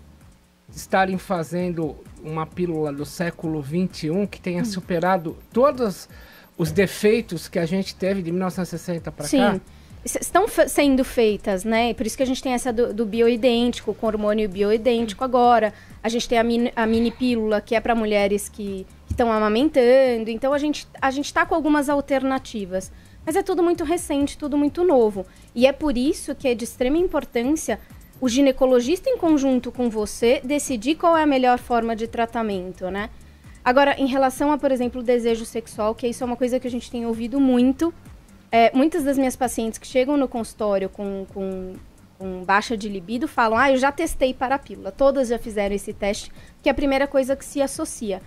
estarem fazendo uma pílula do século XXI que tenha superado todos os defeitos que a gente teve de 1960 para cá? Sim, estão sendo feitas, né? Por isso que a gente tem essa do bioidêntico, com hormônio bioidêntico agora. A gente tem a mini pílula, que é para mulheres que estão amamentando. Então, a gente está com algumas alternativas. Mas é tudo muito recente, tudo muito novo. E é por isso que é de extrema importância o ginecologista, em conjunto com você, decidir qual é a melhor forma de tratamento, né? Agora, em relação a, por exemplo, o desejo sexual, que isso é uma coisa que a gente tem ouvido muito. Muitas das minhas pacientes que chegam no consultório com baixa de libido falam, eu já testei para a pílula. Todas já fizeram esse teste, que é a primeira coisa que se associa.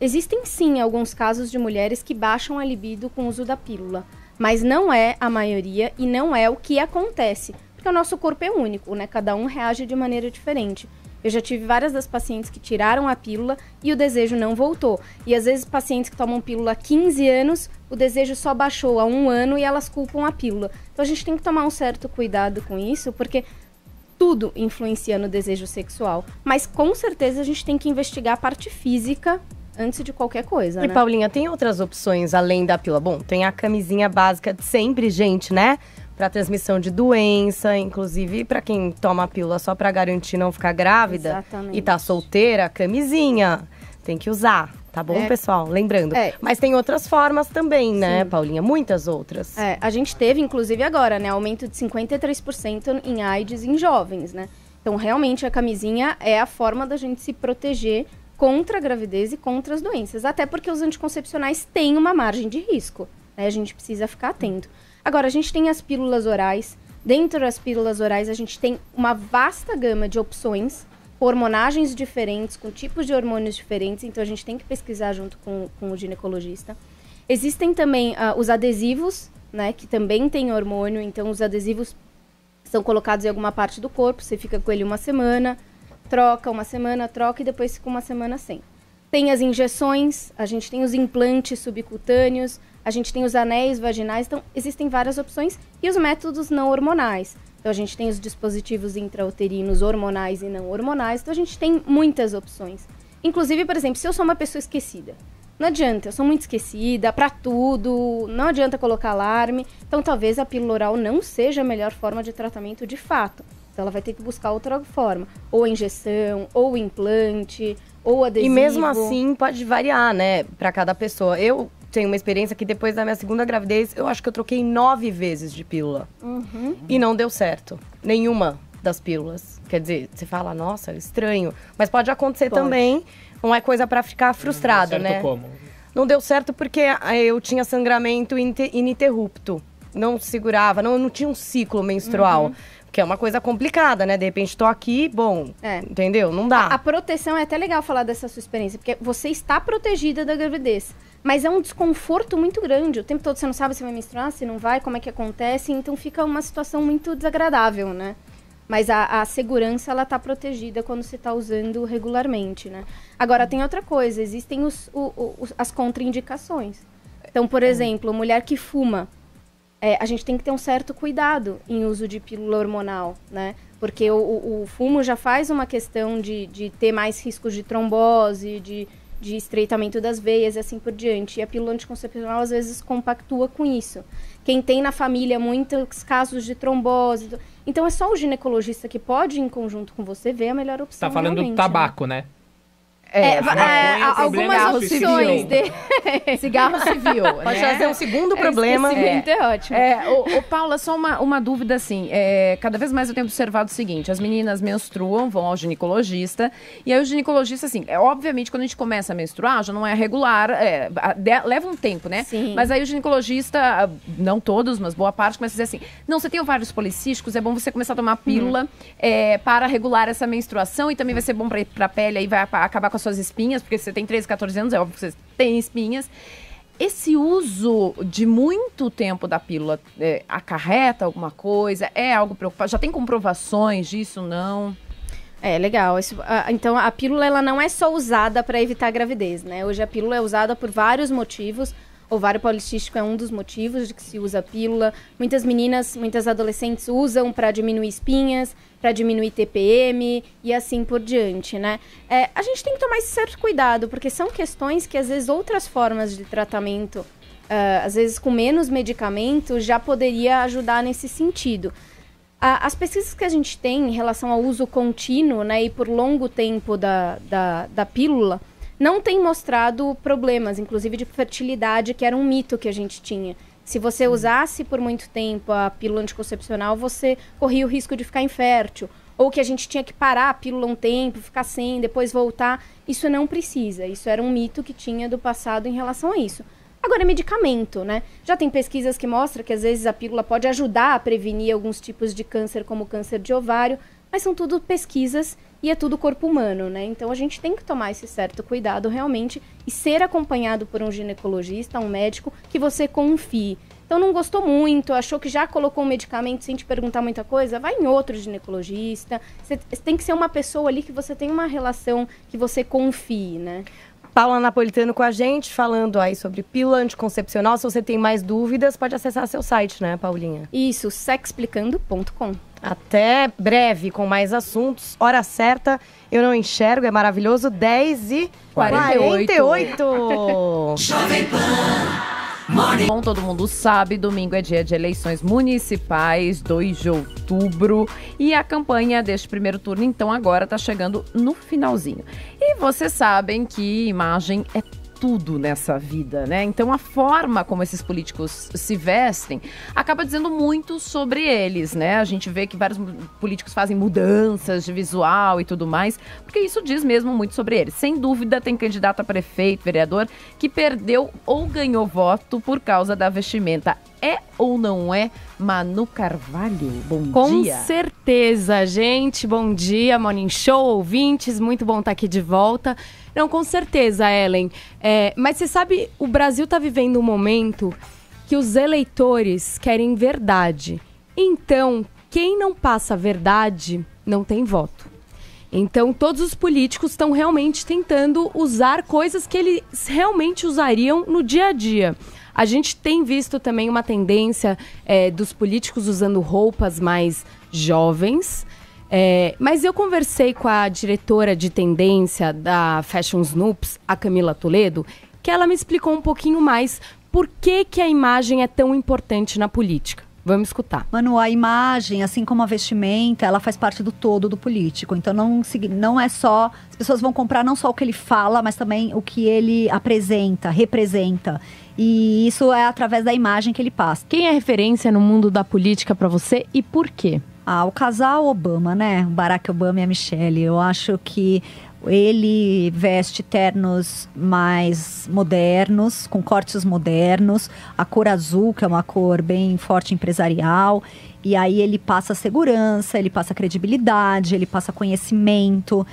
Existem, sim, alguns casos de mulheres que baixam a libido com o uso da pílula, mas não é a maioria e não é o que acontece, porque o nosso corpo é único, né? Cada um reage de maneira diferente. Eu já tive várias das pacientes que tiraram a pílula e o desejo não voltou. E às vezes pacientes que tomam pílula há 15 anos, o desejo só baixou há 1 ano e elas culpam a pílula. Então a gente tem que tomar um certo cuidado com isso, porque tudo influencia no desejo sexual. Mas com certeza a gente tem que investigar a parte física antes de qualquer coisa, né? E Paulinha, tem outras opções além da pílula? Bom, tem a camisinha básica de sempre, gente, né? Para transmissão de doença, inclusive para quem toma a pílula só para garantir não ficar grávida. Exatamente. E tá solteira, camisinha, tem que usar, tá bom, pessoal? Lembrando. Mas tem outras formas também, né, Paulinha? Muitas outras. A gente teve, inclusive agora, né, aumento de 53% em AIDS em jovens, né? Então, realmente, a camisinha é a forma da gente se proteger contra a gravidez e contra as doenças. Até porque os anticoncepcionais têm uma margem de risco, né? A gente precisa ficar atento. Agora, a gente tem as pílulas orais. Dentro das pílulas orais, a gente tem uma vasta gama de opções, hormonagens diferentes, com tipos de hormônios diferentes. Então, a gente tem que pesquisar junto com o ginecologista. Existem também os adesivos, né, que também tem hormônio. Então, os adesivos são colocados em alguma parte do corpo. Você fica com ele 1 semana, troca 1 semana, troca e depois fica 1 semana sem. Tem as injeções, a gente tem os implantes subcutâneos, a gente tem os anéis vaginais, então existem várias opções e os métodos não hormonais. Então a gente tem os dispositivos intrauterinos hormonais e não hormonais, então a gente tem muitas opções. Inclusive, por exemplo, se eu sou uma pessoa esquecida, não adianta, eu sou muito esquecida pra tudo, não adianta colocar alarme, então talvez a pílula oral não seja a melhor forma de tratamento de fato. Então ela vai ter que buscar outra forma, ou a injeção, ou o implante, ou o adesivo. E mesmo assim pode variar, né, pra cada pessoa. Eu tenho uma experiência que depois da minha segunda gravidez, eu acho que eu troquei 9 vezes de pílula. E não deu certo. Nenhuma das pílulas. Quer dizer, você fala, nossa, estranho. Mas pode acontecer também. Não é coisa pra ficar frustrada, né? Como? Não deu certo porque eu tinha sangramento ininterrupto. Não segurava, não tinha um ciclo menstrual. Que é uma coisa complicada, né? De repente, tô aqui, bom, entendeu? Não dá. A proteção, é até legal falar dessa sua experiência, porque você está protegida da gravidez. Mas é um desconforto muito grande. O tempo todo você não sabe se vai menstruar, se não vai, como é que acontece. Então fica uma situação muito desagradável, né? Mas a segurança, ela tá protegida quando você tá usando regularmente, né? Agora, tem outra coisa. Existem as contraindicações. Então, por exemplo, mulher que fuma. A gente tem que ter um certo cuidado em uso de pílula hormonal, né? Porque o fumo já faz uma questão de ter mais riscos de trombose, de estreitamento das veias e assim por diante. E a pílula anticoncepcional, às vezes, compactua com isso. Quem tem na família muitos casos de trombose... Então, é só o ginecologista que pode, em conjunto com você, ver a melhor opção. Tá falando do tabaco, né? Algumas opções de cigarro civil. Pode trazer um segundo problema. É ótimo. Paula, só uma dúvida assim. Cada vez mais eu tenho observado o seguinte: as meninas menstruam, vão ao ginecologista, e aí o ginecologista, assim, obviamente, quando a gente começa a menstruar, já não é regular, leva um tempo, né? Sim. Mas aí o ginecologista, não todos, mas boa parte, começa a dizer assim: não, você tem ovários policísticos, é bom você começar a tomar pílula para regular essa menstruação, e também vai ser bom pra pele, aí vai acabar com as suas espinhas, porque você tem 13, 14 anos, é óbvio que você tem espinhas. Esse uso de muito tempo da pílula acarreta alguma coisa? É algo preocupante? Já tem comprovações disso, não? Legal. Então, a pílula ela não é só usada para evitar a gravidez, né? Hoje a pílula é usada por vários motivos. Ovário policístico é um dos motivos de que se usa a pílula. Muitas meninas, muitas adolescentes usam para diminuir espinhas, para diminuir TPM e assim por diante, né? A gente tem que tomar esse certo cuidado, porque são questões que às vezes outras formas de tratamento, às vezes com menos medicamento, já poderia ajudar nesse sentido. As pesquisas que a gente tem em relação ao uso contínuo, né, e por longo tempo da pílula, não tem mostrado problemas, inclusive de fertilidade, que era um mito que a gente tinha. Se você usasse por muito tempo a pílula anticoncepcional, você corria o risco de ficar infértil. Ou que a gente tinha que parar a pílula um tempo, ficar sem, depois voltar. Isso não precisa. Isso era um mito que tinha do passado em relação a isso. Agora, é medicamento, né? Já tem pesquisas que mostram que às vezes a pílula pode ajudar a prevenir alguns tipos de câncer, como o câncer de ovário, mas são tudo pesquisas e é tudo corpo humano, né? Então a gente tem que tomar esse certo cuidado realmente e ser acompanhado por um ginecologista, um médico, que você confie. Então não gostou muito, achou que já colocou um medicamento sem te perguntar muita coisa, vai em outro ginecologista. Você tem que ser uma pessoa ali que você tem uma relação que você confie, né? Paula Napolitano com a gente, falando aí sobre pílula anticoncepcional. Se você tem mais dúvidas, pode acessar seu site, né, Paulinha? Isso, sexplicando.com. Até breve, com mais assuntos. Hora certa, eu não enxergo, é maravilhoso. 10h48. Jovem Pan. Bom, todo mundo sabe, domingo é dia de eleições municipais, 2 de outubro. E a campanha deste primeiro turno, então, agora está chegando no finalzinho. E vocês sabem que imagem é tudo nessa vida, né? Então a forma como esses políticos se vestem acaba dizendo muito sobre eles, né? A gente vê que vários políticos fazem mudanças de visual e tudo mais, porque isso diz mesmo muito sobre eles. Sem dúvida, tem candidato a prefeito, vereador, que perdeu ou ganhou voto por causa da vestimenta. É ou não é Manu Carvalho? Bom dia. Com certeza, gente. Bom dia, Morning Show, ouvintes. Muito bom estar aqui de volta. Não, com certeza, Ellen. Mas você sabe, o Brasil está vivendo um momento que os eleitores querem verdade. Então, quem não passa a verdade não tem voto. Então, todos os políticos estão realmente tentando usar coisas que eles realmente usariam no dia a dia. A gente tem visto também uma tendência dos políticos usando roupas mais jovens. Mas eu conversei com a diretora de tendência da Fashion Snoops, a Camila Toledo, que ela me explicou um pouquinho mais por que a imagem é tão importante na política. Vamos escutar. Manu, a imagem, assim como a vestimenta, ela faz parte do todo do político. Então não é só... As pessoas vão comprar não só o que ele fala, mas também o que ele apresenta, representa. E isso é através da imagem que ele passa. Quem é referência no mundo da política para você e por quê? O casal Obama, né? Barack Obama e a Michelle. Eu acho que ele veste ternos mais modernos, com cortes modernos. A cor azul, que é uma cor bem forte empresarial. E aí ele passa segurança, ele passa credibilidade, ele passa conhecimento.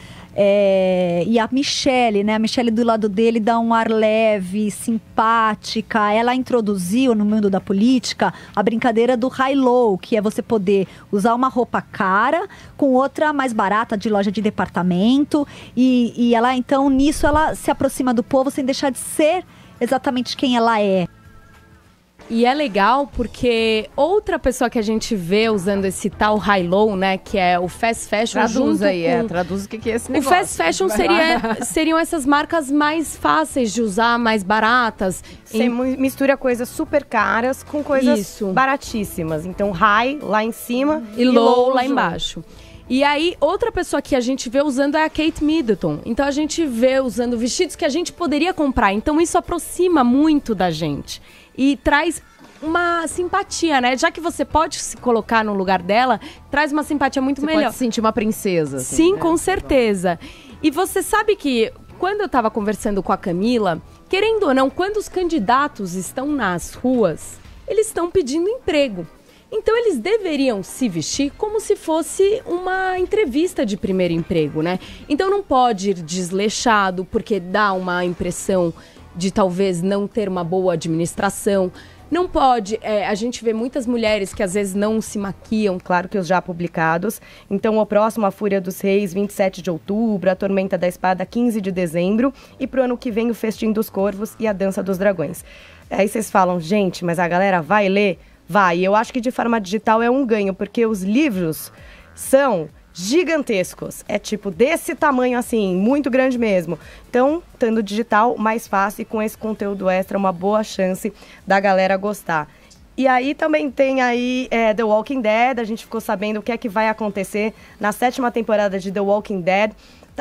E a Michelle, né? A Michelle do lado dele dá um ar leve, simpática. Ela introduziu no mundo da política a brincadeira do high-low, que é você poder usar uma roupa cara com outra mais barata de loja de departamento. E ela, então, nisso ela se aproxima do povo sem deixar de ser exatamente quem ela é. E é legal porque outra pessoa que a gente vê usando esse tal high-low, né, que é o fast fashion. Traduz aí, traduz o que é esse negócio. O fast fashion seriam essas marcas mais fáceis de usar, mais baratas. Você mistura coisas super caras com coisas baratíssimas. Então, high lá em cima e low lá embaixo. E aí, outra pessoa que a gente vê usando é a Kate Middleton. Então, a gente vê usando vestidos que a gente poderia comprar. Então, isso aproxima muito da gente. E traz uma simpatia, né? Já que você pode se colocar no lugar dela, traz uma simpatia muito melhor. Você pode se sentir uma princesa. Assim, sim, né? Com certeza. E você sabe que, quando eu estava conversando com a Camila, querendo ou não, quando os candidatos estão nas ruas, eles estão pedindo emprego. Então, eles deveriam se vestir como se fosse uma entrevista de primeiro emprego, né? Então, não pode ir desleixado, porque dá uma impressão de talvez não ter uma boa administração. Não pode. A gente vê muitas mulheres que às vezes não se maquiam. Claro que os já publicados. Então, o próximo, A Fúria dos Reis, 27 de outubro, A Tormenta da Espada, 15 de dezembro. E pro ano que vem, O Festim dos Corvos e A Dança dos Dragões. Aí vocês falam, gente, mas a galera vai ler? Vai. Eu acho que de forma digital é um ganho, porque os livros são gigantescos. É tipo desse tamanho assim, muito grande mesmo. Então, estando digital, mais fácil e com esse conteúdo extra, uma boa chance da galera gostar. E aí também tem aí The Walking Dead, a gente ficou sabendo o que é que vai acontecer na 7ª temporada de The Walking Dead.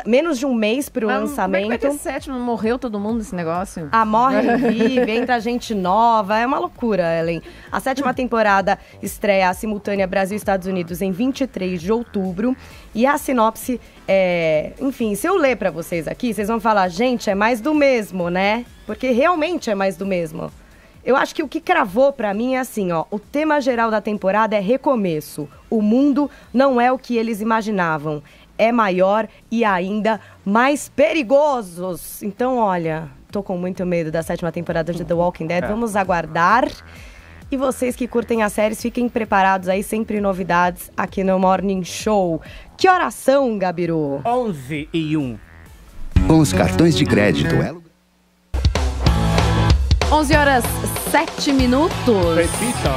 Menos de um mês pro lançamento. Como é que vai ter 7º? Morreu todo mundo nesse negócio? Morre e vive, entra gente nova, é uma loucura, Ellen. A 7ª temporada estreia a simultânea Brasil e Estados Unidos em 23 de outubro. E a sinopse enfim, se eu ler pra vocês aqui, vocês vão falar, gente, é mais do mesmo, né? Porque realmente é mais do mesmo. Eu acho que o que cravou pra mim é assim, ó, o tema geral da temporada é recomeço. O mundo não é o que eles imaginavam. É maior e ainda mais perigosos. Então, olha, tô com muito medo da 7ª temporada de The Walking Dead. Vamos aguardar. E vocês que curtem as séries, fiquem preparados aí, sempre novidades aqui no Morning Show. Que horas são, Gabiru? 11h01. Com os cartões de crédito, 11h07. Repita.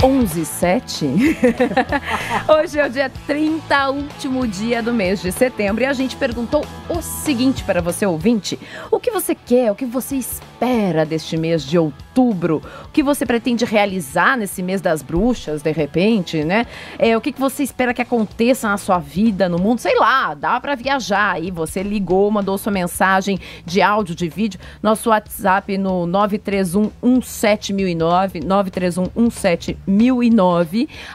11h07. Hoje é o dia 30, último dia do mês de setembro. E a gente perguntou o seguinte para você, ouvinte. O que você quer, o que você espera deste mês de outubro? O que você pretende realizar nesse mês das bruxas, de repente, né? O que você espera que aconteça na sua vida, no mundo? Sei lá, dá para viajar. Aí você ligou, mandou sua mensagem de áudio, de vídeo. Nosso WhatsApp no 931-17009, 931-17009.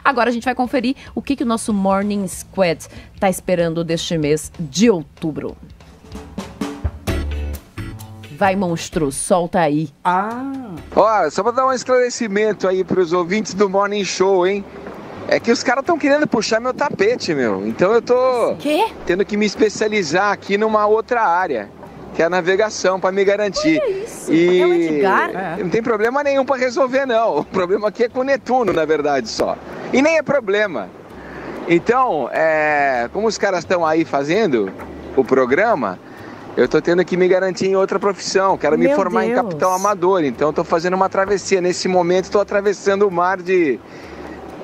Agora a gente vai conferir o que o nosso Morning Squad tá esperando deste mês de outubro. Vai, monstro, solta aí. Ó, só pra dar um esclarecimento aí pros ouvintes do Morning Show, hein? É que os caras estão querendo puxar meu tapete, meu. Então eu tô tendo que me especializar aqui numa outra área, que é a navegação, pra me garantir. Olha isso, e é o Edgar? não tem problema nenhum pra resolver, não. O problema aqui é com o Netuno, na verdade, só. E nem é problema. Então, como os caras estão aí fazendo o programa, eu tô tendo que me garantir em outra profissão. Quero me formar em capitão amador. Então, tô fazendo uma travessia. Nesse momento, estou atravessando o mar de...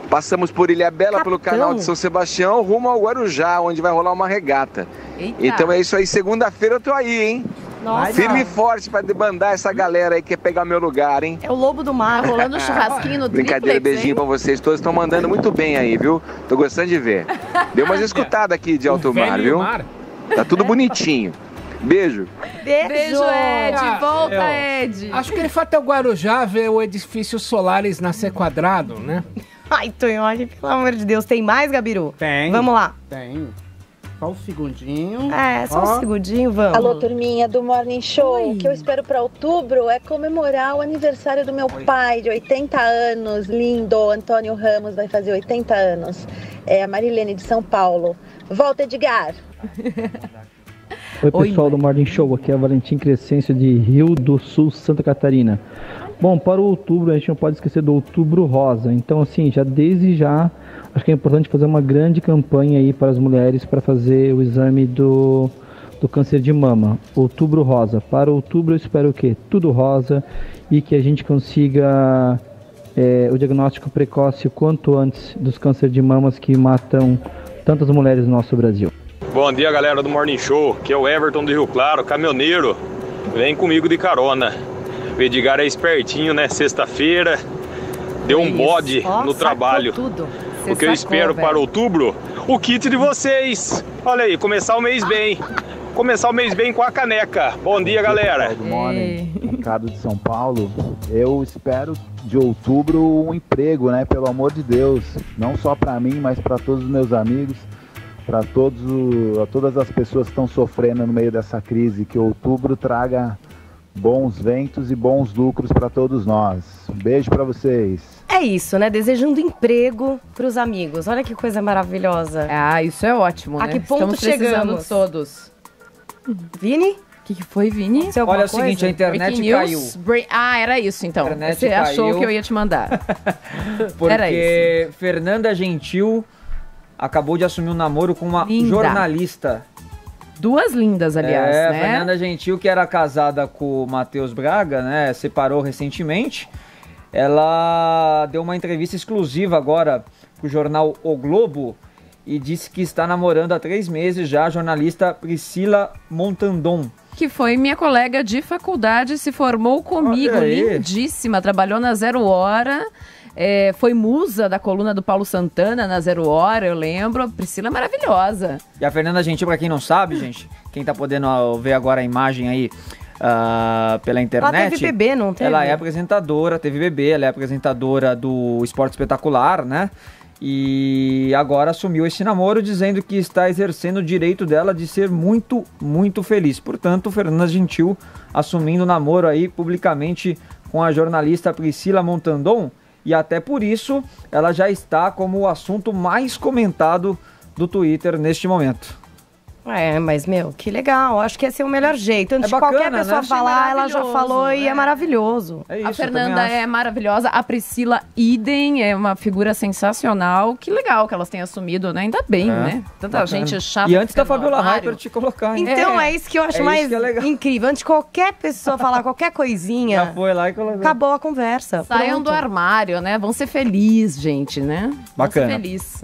Passamos por Ilhabela, pelo canal de São Sebastião, rumo ao Guarujá, onde vai rolar uma regata. Eita. Então é isso aí. Segunda-feira eu tô aí, hein? Nossa. Firme e forte pra debandar essa galera aí que quer pegar meu lugar, hein? É o lobo do mar. Tá rolando um churrasquinho no Brincadeira, triplex, beijinho pra vocês. Todos estão mandando muito bem aí, viu? Tô gostando de ver. Deu umas escutadas aqui de alto mar, viu? Tá tudo bonitinho. Beijo. Beijo, Ed. Volta, Ed. Acho que ele foi até o Guarujá ver o edifício Solaris nascer quadrado, né? Ai, Tonholi, pelo amor de Deus. Tem mais, Gabiru? Tem. Vamos lá. Tem. Só um segundinho. Só um segundinho, vamos. Alô, turminha do Morning Show. O que eu espero para outubro é comemorar o aniversário do meu pai, de 80 anos, lindo. Antônio Ramos vai fazer 80 anos. É a Marilene de São Paulo. Volta, Edgar. Oi, pessoal do Morning Show. Aqui é o Valentim Crescêncio de Rio do Sul, Santa Catarina. Bom, para o outubro a gente não pode esquecer do Outubro Rosa. Então, assim, desde já, acho que é importante fazer uma grande campanha aí para as mulheres para fazer o exame do câncer de mama. Outubro Rosa. Para outubro eu espero o quê? Tudo rosa e que a gente consiga o diagnóstico precoce o quanto antes dos cânceres de mamas que matam tantas mulheres no nosso Brasil. Bom dia, galera do Morning Show. Aqui é o Everton do Rio Claro, caminhoneiro. Vem comigo de carona. O Edgar é espertinho, né? Sexta-feira, deu um bode no trabalho. O que eu espero para outubro? O kit de vocês. Olha aí, começar o mês bem. Começar o mês bem com a caneca. Bom dia, galera. Good morning, Ricardo de São Paulo. Eu espero de outubro um emprego, né? Pelo amor de Deus. Não só para mim, mas para todos os meus amigos. Para todas as pessoas que estão sofrendo no meio dessa crise. Que outubro traga bons ventos e bons lucros para todos nós. Um beijo para vocês. É isso, né? Desejando emprego pros amigos. Olha que coisa maravilhosa. Isso é ótimo, né? A que ponto Estamos precisando chegamos? de todos. Vini? que foi, Vini? Olha o seguinte, a internet caiu. Era isso então. Internet Você achou caiu. que eu ia te mandar. Porque Fernanda Gentil acabou de assumir um namoro com uma jornalista. Duas lindas, aliás, né? Fernanda Gentil, que era casada com o Matheus Braga, né? Separou recentemente. Ela deu uma entrevista exclusiva agora pro jornal O Globo e disse que está namorando há 3 meses já a jornalista Priscila Montandon. Que foi minha colega de faculdade, se formou comigo, lindíssima, trabalhou na Zero Hora, foi musa da coluna do Paulo Santana na Zero Hora, eu lembro. A Priscila é maravilhosa. E a Fernanda Gentil, pra quem não sabe, gente, quem tá podendo ver agora a imagem aí pela internet... Ela teve bebê, não teve? Ela é apresentadora, teve bebê, ela é apresentadora do Esporte Espetacular, né? E agora assumiu esse namoro dizendo que está exercendo o direito dela de ser muito, muito feliz. Portanto, Fernanda Gentil assumindo o namoro aí publicamente com a jornalista Priscila Montandon. E até por isso ela já está como o assunto mais comentado do Twitter neste momento. Mas, que legal. Acho que esse é o melhor jeito. Antes de bacana, qualquer pessoa né? falar, ela já falou e é maravilhoso. A Fernanda é maravilhosa. A Priscila, idem, é uma figura sensacional. Que legal que elas têm assumido, né? Ainda bem, né? Tanta gente chata. E antes da Fabiola Hyper te colocar, hein? Então, é isso que eu acho mais incrível. Antes de qualquer pessoa falar qualquer coisinha, já foi lá e colocou. Acabou a conversa. Saiam do armário, né? Vão ser felizes, gente, né? Bacana. Vão ser felizes.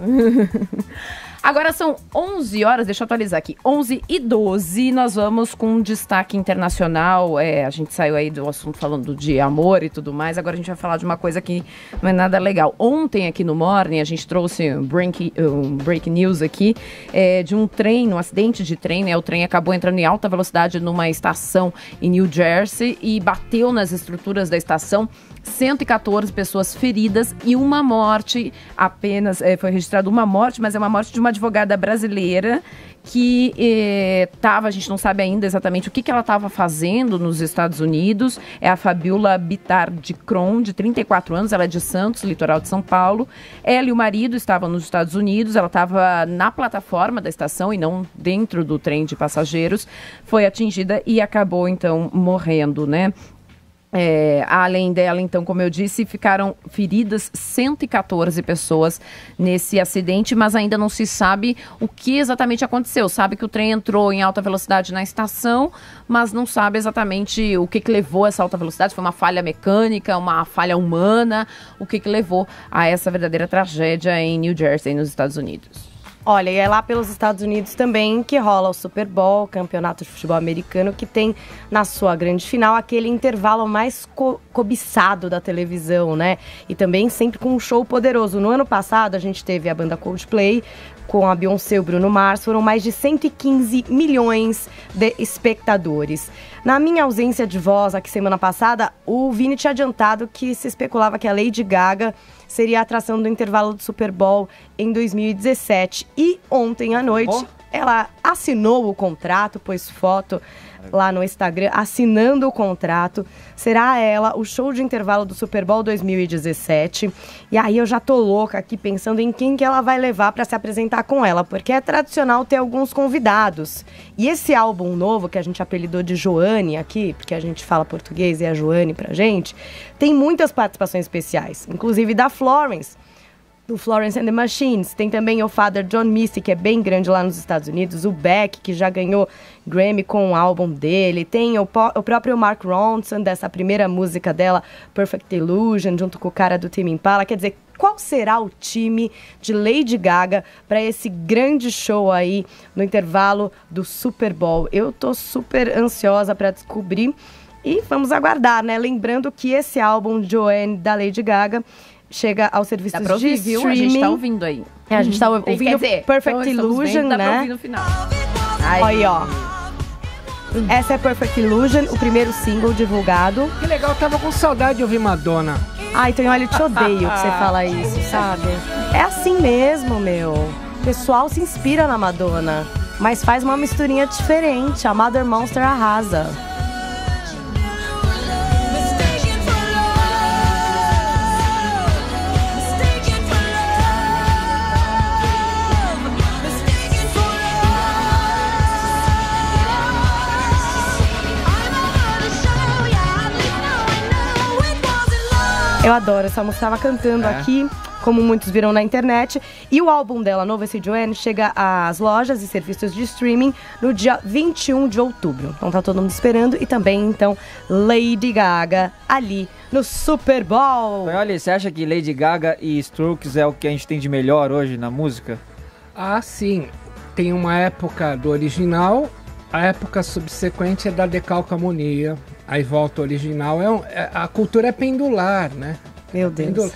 Agora são 11 horas, deixa eu atualizar aqui, 11h12, nós vamos com um destaque internacional. A gente saiu aí do assunto falando de amor e tudo mais, agora a gente vai falar de uma coisa que não é nada legal. Ontem aqui no Morning a gente trouxe um break news aqui de um trem, um acidente de trem, né? O trem acabou entrando em alta velocidade numa estação em New Jersey e bateu nas estruturas da estação. 114 pessoas feridas e uma morte apenas. Foi registrada uma morte, mas é uma morte de uma advogada brasileira que a gente não sabe ainda exatamente o que ela estava fazendo nos Estados Unidos. É a Fabiola Bittar de Cron, de 34 anos, ela é de Santos, litoral de São Paulo. Ela e o marido estavam nos Estados Unidos, ela estava na plataforma da estação e não dentro do trem de passageiros. Foi atingida e acabou, então, morrendo, né? Além dela, então, como eu disse, ficaram feridas 114 pessoas nesse acidente, mas ainda não se sabe o que exatamente aconteceu. Sabe que o trem entrou em alta velocidade na estação, mas não sabe exatamente o que levou a essa alta velocidade. Foi uma falha mecânica, uma falha humana, o que levou a essa verdadeira tragédia em New Jersey, nos Estados Unidos. Olha, e é lá pelos Estados Unidos também que rola o Super Bowl, campeonato de futebol americano, que tem na sua grande final aquele intervalo mais cobiçado da televisão, né? E também sempre com um show poderoso. No ano passado a gente teve a banda Coldplay com a Beyoncé e o Bruno Mars, foram mais de 115 milhões de espectadores. Na minha ausência de voz aqui semana passada, o Vini tinha adiantado que se especulava que a Lady Gaga seria a atração do intervalo do Super Bowl em 2017. E ontem à noite ela assinou o contrato, pôs foto lá no Instagram, assinando o contrato. Será ela o show de intervalo do Super Bowl 2017. E aí eu já tô louca aqui pensando em quem que ela vai levar para se apresentar com ela, porque é tradicional ter alguns convidados. E esse álbum novo, que a gente apelidou de Joanne aqui, porque a gente fala português e é Joanne pra gente, tem muitas participações especiais, inclusive da Florence, do Florence and the Machines. Tem também o Father John Misty, que é bem grande lá nos Estados Unidos. O Beck, que já ganhou Grammy com o álbum dele. Tem o próprio Mark Ronson, dessa primeira música dela, Perfect Illusion, junto com o cara do Tame Impala. Quer dizer, qual será o time de Lady Gaga para esse grande show aí no intervalo do Super Bowl? Eu tô super ansiosa para descobrir e vamos aguardar, né? Lembrando que esse álbum, Joanne, da Lady Gaga, chega ao serviço de ouvir, streaming. Viu? A gente tá ouvindo aí. A gente tá ouvindo Perfect Illusion, né? Dá pra ouvir no final. Olha aí, ó. Essa é Perfect Illusion, o primeiro single divulgado. Que legal, eu tava com saudade de ouvir Madonna. Ai, Tonho, olha, eu te odeio que você fala isso, sabe? É assim mesmo, meu. O pessoal se inspira na Madonna, mas faz uma misturinha diferente. A Mother Monster arrasa. Eu adoro essa música, tava cantando aqui, como muitos viram na internet. E o álbum dela, novo esse Joanne, chega às lojas e serviços de streaming no dia 21 de outubro. Então tá todo mundo esperando. E também, então, Lady Gaga ali no Super Bowl. Olha, você acha que Lady Gaga e Strokes é o que a gente tem de melhor hoje na música? Ah, sim. Tem uma época do original, a época subsequente é da decalcamonia. Aí volta o original. A cultura é pendular, né? Meu Deus.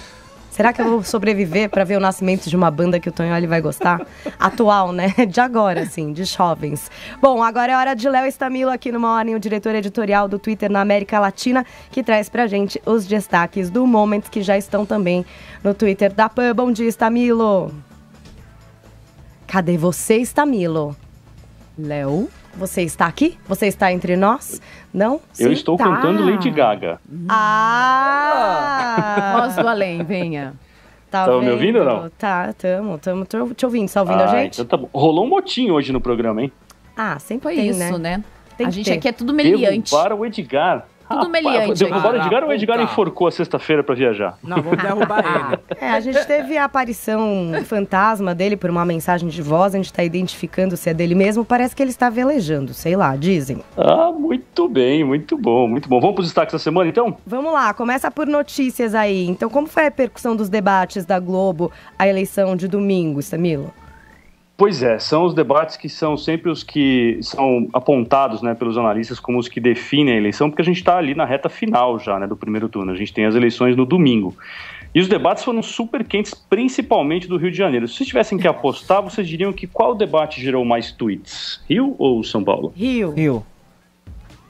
Será que eu vou sobreviver para ver o nascimento de uma banda que o Tonholi vai gostar? Atual, né? De agora, assim, de jovens. Bom, agora é hora de Léo Stamilo aqui no Morning, o diretor editorial do Twitter na América Latina, que traz pra gente os destaques do Moments, que já estão também no Twitter da PAN. Bom dia, Stamilo. Cadê você, Stamilo? Léo? Você está aqui? Você está entre nós? Não? Eu estou cantando Lady Gaga. Voz do além, venha. Tá me ouvindo ou não? Tá, tamo te ouvindo. Você tá ouvindo a gente? Então tá bom. Rolou um motinho hoje no programa, hein? Ah, sempre foi tem, isso, né? Tem a gente aqui é tudo meliante. Derrubaram o Edgar. Tudo meliante. Derrubaram o Edgar ou o Edgar enforcou a sexta-feira pra viajar? Não, vamos derrubar ele. A gente teve a aparição fantasma dele por uma mensagem de voz, a gente tá identificando se é dele mesmo, parece que ele está velejando, sei lá, dizem. Ah, muito bem, muito bom, muito bom. Vamos pros destaques da semana, então? Vamos lá, começa por notícias aí. Então, como foi a repercussão dos debates da Globo à eleição de domingo, Stamilo? Pois é, são os debates que são sempre os que são apontados, né, pelos analistas como os que definem a eleição, porque a gente está ali na reta final já, né, do primeiro turno. A gente tem as eleições no domingo. E os debates foram super quentes, principalmente do Rio de Janeiro. Se vocês tivessem que apostar, vocês diriam que qual debate gerou mais tweets? Rio ou São Paulo? Rio.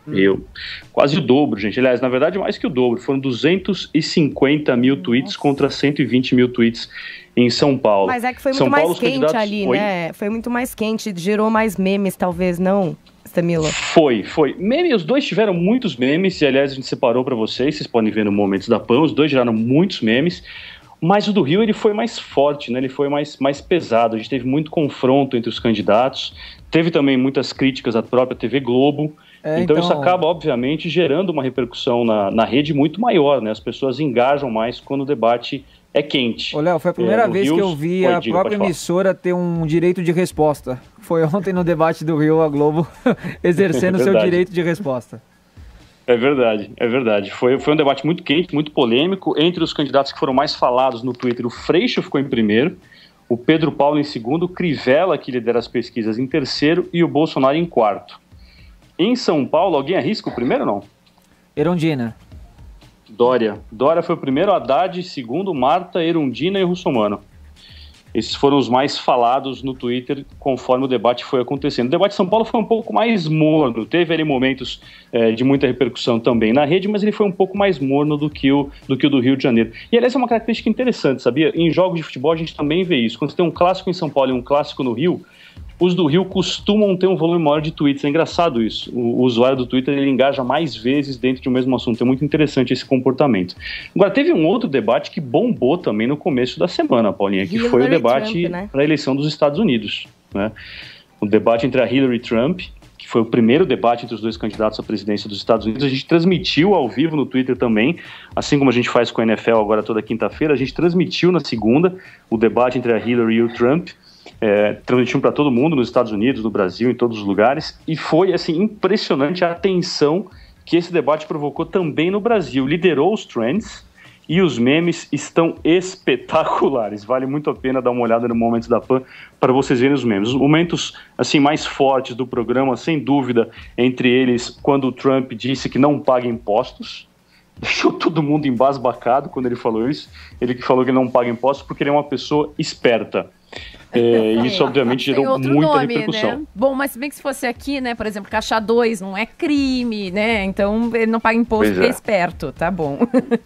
Rio. Quase o dobro, gente. Aliás, na verdade, mais que o dobro. Foram 250 mil tweets contra 120 mil tweets em São Paulo. Mas é que foi muito mais quente ali, né? Foi muito mais quente, gerou mais memes, talvez, não, Stamilo? Foi. Meme, os dois tiveram muitos memes, e aliás a gente separou para vocês podem ver no Momentos da PAN, os dois geraram muitos memes, mas o do Rio ele foi mais forte, né? Ele foi mais pesado, a gente teve muito confronto entre os candidatos, teve também muitas críticas à própria TV Globo, então isso acaba, obviamente, gerando uma repercussão na rede muito maior, né? As pessoas engajam mais quando o debate é quente. Ô, Léo, foi a primeira vez que eu vi a própria emissora ter um direito de resposta. Foi ontem no debate do Rio, a Globo exercendo seu direito de resposta. É verdade. Foi um debate muito quente, muito polêmico. Entre os candidatos que foram mais falados no Twitter, o Freixo ficou em primeiro, o Pedro Paulo em segundo, o Crivella, que lidera as pesquisas, em terceiro, e o Bolsonaro em quarto. Em São Paulo, alguém arrisca o primeiro ou não? Erundina. Dória foi o primeiro, Haddad, segundo, Marta, Erundina e Russomano. Esses foram os mais falados no Twitter conforme o debate foi acontecendo. O debate de São Paulo foi um pouco mais morno, teve ali momentos de muita repercussão também na rede, mas ele foi um pouco mais morno do que o do Rio de Janeiro. E aliás é uma característica interessante, sabia? Em jogos de futebol a gente também vê isso. Quando você tem um clássico em São Paulo e um clássico no Rio, os do Rio costumam ter um volume maior de tweets. É engraçado isso. O usuário do Twitter ele engaja mais vezes dentro de um mesmo assunto. É muito interessante esse comportamento. Agora, teve um outro debate que bombou também no começo da semana, Paulinha, que foi o debate para a eleição dos Estados Unidos, né? O debate entre a Hillary e Trump, que foi o primeiro debate entre os dois candidatos à presidência dos Estados Unidos. A gente transmitiu ao vivo no Twitter também, assim como a gente faz com a NFL agora toda quinta-feira. A gente transmitiu na segunda o debate entre a Hillary e o Trump. Transmitindo para todo mundo, nos Estados Unidos, no Brasil, em todos os lugares, e foi assim impressionante a atenção que esse debate provocou também no Brasil. Liderou os trends e os memes estão espetaculares. Vale muito a pena dar uma olhada no Momentos da PAN para vocês verem os memes. Os momentos assim, mais fortes do programa, sem dúvida, entre eles, quando o Trump disse que não paga impostos. Deixou todo mundo embasbacado quando ele falou isso. Ele que falou que não paga impostos porque ele é uma pessoa esperta. Isso obviamente gerou muita repercussão. Né? Bom, mas se bem que se fosse aqui, né, por exemplo, Caixa 2 não é crime, né? Então ele não paga imposto porque é esperto, tá bom.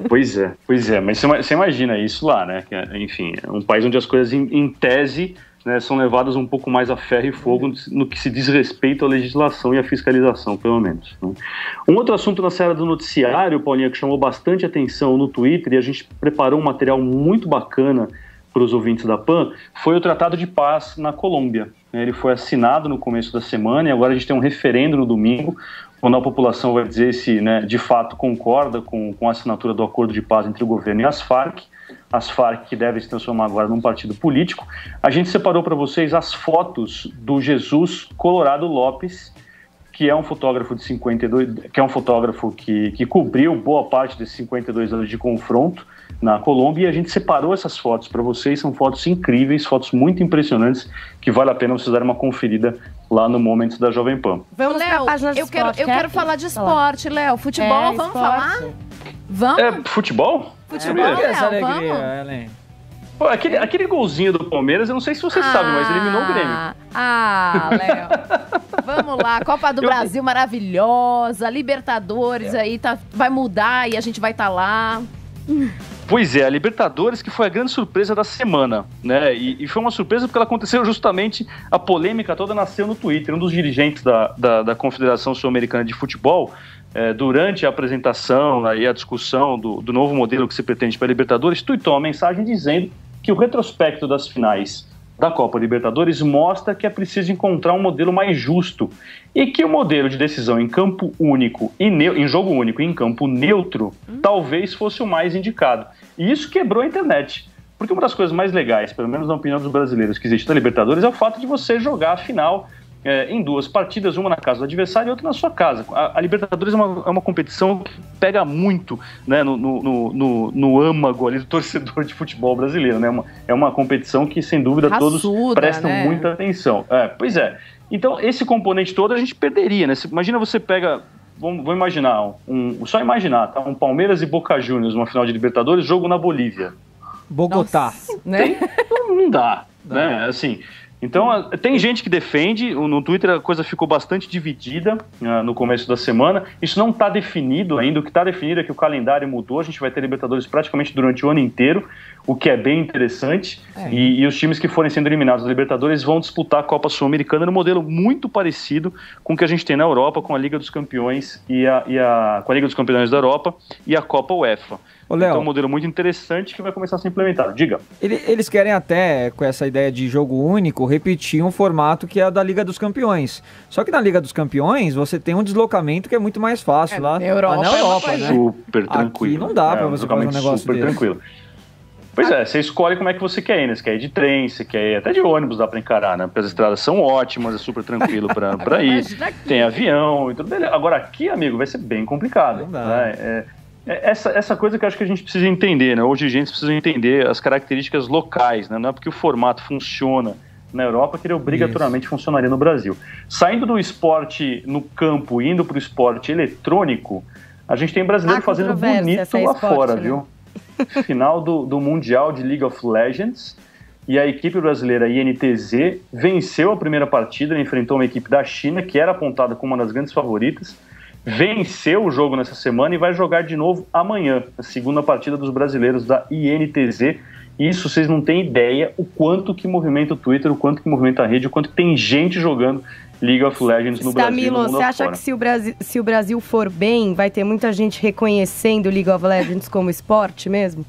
Pois é, mas você imagina isso lá, né? Enfim, é um país onde as coisas em tese, né, são levadas um pouco mais a ferro e fogo no que se diz respeito à legislação e à fiscalização, pelo menos, né? Um outro assunto na série do noticiário, Paulinha, que chamou bastante atenção no Twitter, e a gente preparou um material muito bacana para os ouvintes da PAN, foi o Tratado de Paz na Colômbia. Ele foi assinado no começo da semana e agora a gente tem um referendo no domingo. quando a população vai dizer se, né, de fato concorda com a assinatura do acordo de paz entre o governo e as Farc que devem se transformar agora num partido político. A gente separou para vocês as fotos do Jesus Colorado Lopes, que é um fotógrafo de 52, que é um fotógrafo que cobriu boa parte desses 52 anos de confronto na Colômbia, e a gente separou essas fotos para vocês. São fotos incríveis, fotos muito impressionantes, que vale a pena vocês darem uma conferida lá no Momento da Jovem Pan. Vamos, Léo, eu quero falar de esporte, Léo. Futebol, vamos falar? Vamos? Futebol? Futebol, Léo, vamos? Pô, aquele golzinho do Palmeiras, eu não sei se vocês sabem, mas eliminou o Grêmio. Léo. Vamos lá, Copa do Brasil maravilhosa, Libertadores aí vai mudar e a gente vai estar lá. Pois é, a Libertadores que foi a grande surpresa da semana, né? E foi uma surpresa porque ela aconteceu justamente, a polêmica toda nasceu no Twitter. Um dos dirigentes da Confederação Sul-Americana de Futebol, durante a apresentação e a discussão do novo modelo que se pretende para a Libertadores, tweetou uma mensagem dizendo que o retrospecto das finais da Copa Libertadores mostra que é preciso encontrar um modelo mais justo e que o modelo de decisão em campo único em jogo único e em campo neutro talvez fosse o mais indicado. E isso quebrou a internet, porque uma das coisas mais legais, pelo menos na opinião dos brasileiros, que existe na Libertadores é o fato de você jogar a final em duas partidas, uma na casa do adversário e outra na sua casa. A Libertadores é uma competição que pega muito, né, no âmago ali do torcedor de futebol brasileiro, né? É uma competição que, sem dúvida, todos prestam muita atenção. Pois é. Então, esse componente todo a gente perderia, né? Imagina você pega... Vamos imaginar, só imaginar, tá? Um Palmeiras e Boca Juniors, uma final de Libertadores, jogo na Bolívia. Bogotá. Nossa, né? Não dá, né? Assim... Então, tem gente que defende, no Twitter a coisa ficou bastante dividida no começo da semana. Isso não está definido ainda, o que está definido é que o calendário mudou, a gente vai ter Libertadores praticamente durante o ano inteiro, o que é bem interessante, e os times que forem sendo eliminados da Libertadores vão disputar a Copa Sul-Americana no modelo muito parecido com o que a gente tem na Europa, com a Liga dos Campeões com a Liga dos Campeões da Europa e a Copa UEFA. Então é um modelo muito interessante que vai começar a ser implementado. Diga. Eles querem até, com essa ideia de jogo único, repetir um formato que é a da Liga dos Campeões. Só que na Liga dos Campeões você tem um deslocamento que é muito mais fácil lá na Europa, né? Super tranquilo. Aqui não dá pra você fazer um negócio super desse. Tranquilo. Pois você escolhe como é que você quer ir, né? Você quer ir de trem, você quer ir até de ônibus, dá pra encarar, né? Porque as estradas são ótimas, é super tranquilo pra ir. Tem avião e tudo beleza. Agora aqui, amigo, vai ser bem complicado. Não dá. Né? Essa coisa que eu acho que a gente precisa entender, né? Hoje a gente precisa entender as características locais, né? Não é porque o formato funciona na Europa que ele obrigatoriamente funcionaria no Brasil. Saindo do esporte no campo e indo para o esporte eletrônico, a gente tem brasileiro fazendo bonito lá fora, né? Viu? Final do Mundial de League of Legends, e a equipe brasileira INTZ venceu a primeira partida, enfrentou uma equipe da China que era apontada como uma das grandes favoritas, venceu o jogo nessa semana e vai jogar de novo amanhã, a segunda partida dos brasileiros da INTZ. Isso vocês não têm ideia o quanto que movimenta o Twitter, o quanto que movimenta a rede, o quanto que tem gente jogando League of Legends no Brasil. Camilo, você acha que se o Brasil for bem, vai ter muita gente reconhecendo o League of Legends como esporte mesmo?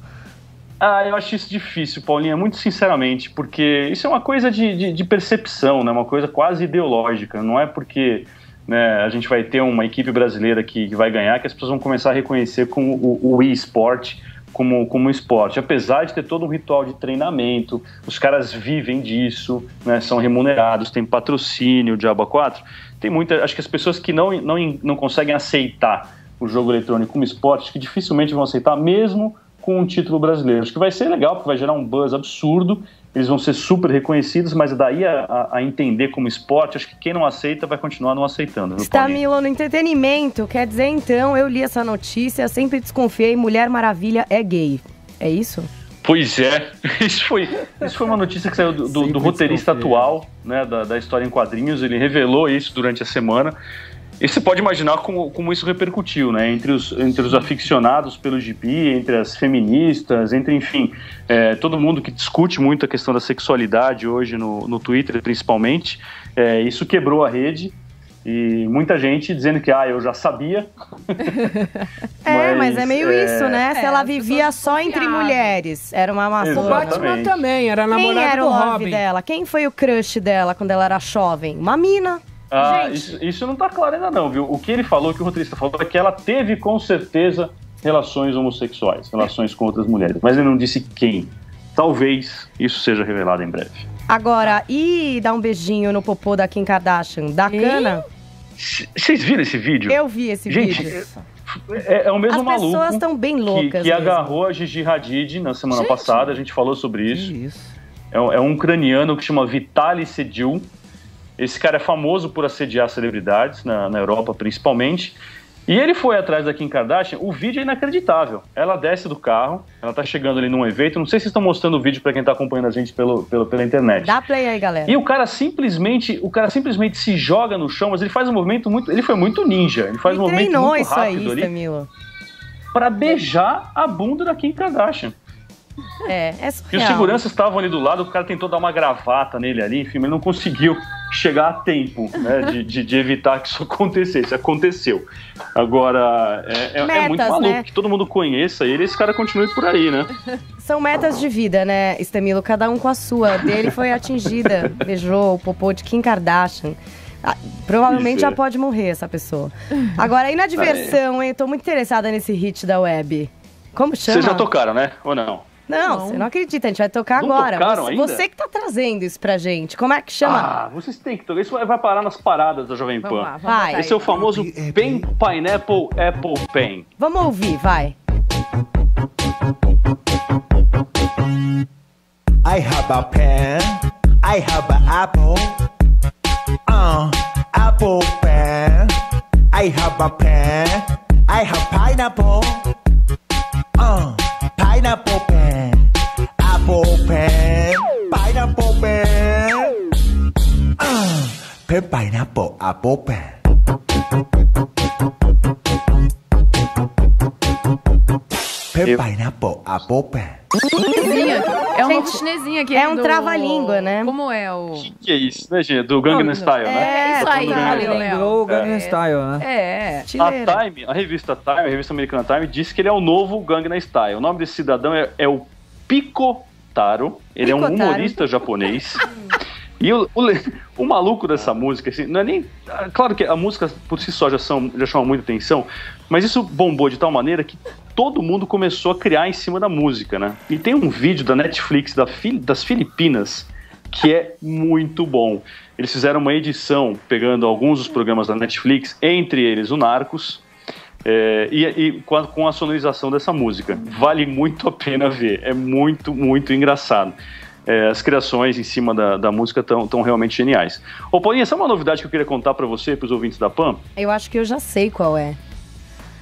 Eu acho isso difícil, Paulinha, muito sinceramente, porque isso é uma coisa de percepção, né? Uma coisa quase ideológica. Não é porque, né, a gente vai ter uma equipe brasileira que vai ganhar que as pessoas vão começar a reconhecer como o e-sport como esporte, apesar de ter todo um ritual de treinamento, os caras vivem disso, né, são remunerados, tem patrocínio, Diabo 4, tem muita, acho que as pessoas que não conseguem aceitar o jogo eletrônico como esporte, acho que dificilmente vão aceitar, mesmo com um título brasileiro. Acho que vai ser legal, porque vai gerar um buzz absurdo, eles vão ser super reconhecidos, mas daí a entender como esporte, acho que quem não aceita vai continuar não aceitando. Está, Milo, no entretenimento, quer dizer, então, eu li essa notícia, sempre desconfiei, Mulher Maravilha é gay. É isso? Pois é, isso foi uma notícia que saiu do roteirista atual, né, da história em quadrinhos, ele revelou isso durante a semana. E você pode imaginar como isso repercutiu, né? Entre os aficionados pelo gibi, entre as feministas, enfim, todo mundo que discute muito a questão da sexualidade hoje no Twitter, principalmente. Isso quebrou a rede e muita gente dizendo que, eu já sabia. Mas é meio isso, né? Se ela vivia só entre mulheres, era uma maçã. O Batman também, era namorado do Robin. Quem era o love dela? Quem foi o crush dela quando ela era jovem? Uma mina. Isso não tá claro ainda não, viu? O que ele falou, o que o roteirista falou, é que ela teve com certeza relações homossexuais, relações com outras mulheres, mas ele não disse quem. Talvez isso seja revelado em breve. Agora, e dar um beijinho no popô da Kim Kardashian? Da cana? Vocês viram esse vídeo? Eu vi esse vídeo. É o mesmo maluco. As pessoas estão bem loucas. Que agarrou a Gigi Hadid na semana passada, a gente falou sobre isso. É um ucraniano que chama Vitaly Sedil. Esse cara é famoso por assediar celebridades, na Europa principalmente. E ele foi atrás da Kim Kardashian. O vídeo é inacreditável. Ela desce do carro, ela tá chegando ali num evento. Não sei se vocês estão mostrando o vídeo pra quem tá acompanhando a gente pela internet. Dá play aí, galera. E o cara simplesmente se joga no chão, mas ele faz um movimento muito... Ele foi muito ninja. Ele faz um movimento muito rápido ali. Camila. Pra beijar a bunda da Kim Kardashian. É surreal. E os seguranças estavam ali do lado, o cara tentou dar uma gravata nele ali, enfim, ele não conseguiu chegar a tempo, né, de evitar que isso acontecesse. Aconteceu. Agora, é muito maluco, né? Que todo mundo conheça ele e esse cara continue por aí, né? São metas de vida, né, Estamilo? Cada um com a sua. Dele foi atingida, beijou o popô de Kim Kardashian. Provavelmente já pode morrer essa pessoa. Agora, e na diversão, hein? Tô muito interessada nesse hit da web. Como chama? Vocês já tocaram, né? Ou não? Não, você não acredita, a gente vai tocar não agora. Você que tá trazendo isso pra gente. Como é que chama? Vocês têm que tocar. Isso vai parar nas paradas da Jovem Pan. Lá, vai. Esse é o famoso Pen Pineapple Apple Pen. Vamos ouvir, vai. I have a pen, I have an apple, apple pen. I have a pen, I have pineapple, pineapple pen, apple pen, pineapple pen, pen pineapple apple pen. Pen pineapple apple pen. É uma chinesinha aqui. É um trava-língua, né? Como é o... Que é isso, né, gente? Do Gangnam Style, né? É isso aí, lembrou o Gangnam Style, né? A Time, a revista Time, a revista americana Time, disse que ele é o novo Gangnam Style. O nome desse cidadão é o Pico Taro. Ele é um humorista japonês. E o maluco dessa música, assim, não é nem... Claro que a música por si só já chama muita atenção, mas isso bombou de tal maneira que todo mundo começou a criar em cima da música, né? E tem um vídeo da Netflix das Filipinas que é muito bom. Eles fizeram uma edição pegando alguns dos programas da Netflix, entre eles o Narcos, com a sonorização dessa música. Vale muito a pena ver. É muito, muito engraçado. As criações em cima da música estão realmente geniais. Ô, Paulinha, sabe uma novidade que eu queria contar pra você e pros ouvintes da PAN? Eu acho que eu já sei qual é.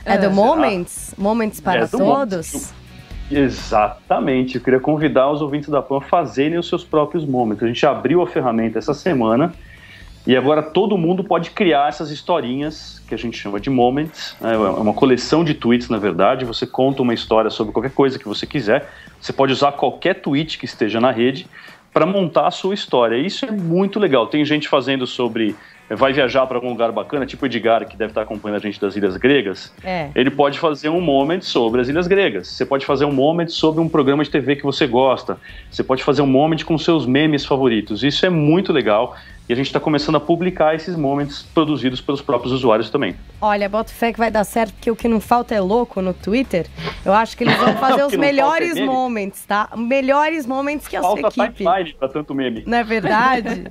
É do Moments? Moments para todos? Exatamente. Eu queria convidar os ouvintes da PAN a fazerem os seus próprios Moments. A gente abriu a ferramenta essa semana e agora todo mundo pode criar essas historinhas que a gente chama de Moments. É uma coleção de tweets, na verdade. Você conta uma história sobre qualquer coisa que você quiser. Você pode usar qualquer tweet que esteja na rede para montar a sua história. Isso é muito legal. Tem gente fazendo sobre... vai viajar para algum lugar bacana, tipo o Edgar, que deve estar acompanhando a gente das Ilhas Gregas. Ele pode fazer um moment sobre as Ilhas Gregas. Você pode fazer um moment sobre um programa de TV que você gosta. Você pode fazer um moment com seus memes favoritos. Isso é muito legal. E a gente está começando a publicar esses moments produzidos pelos próprios usuários também. Olha, boto fé que vai dar certo, porque o que não falta é louco no Twitter. Eu acho que eles vão fazer os melhores moments, tá? Melhores moments que a sua equipe. Falta timeline pra tanto meme. Não é verdade?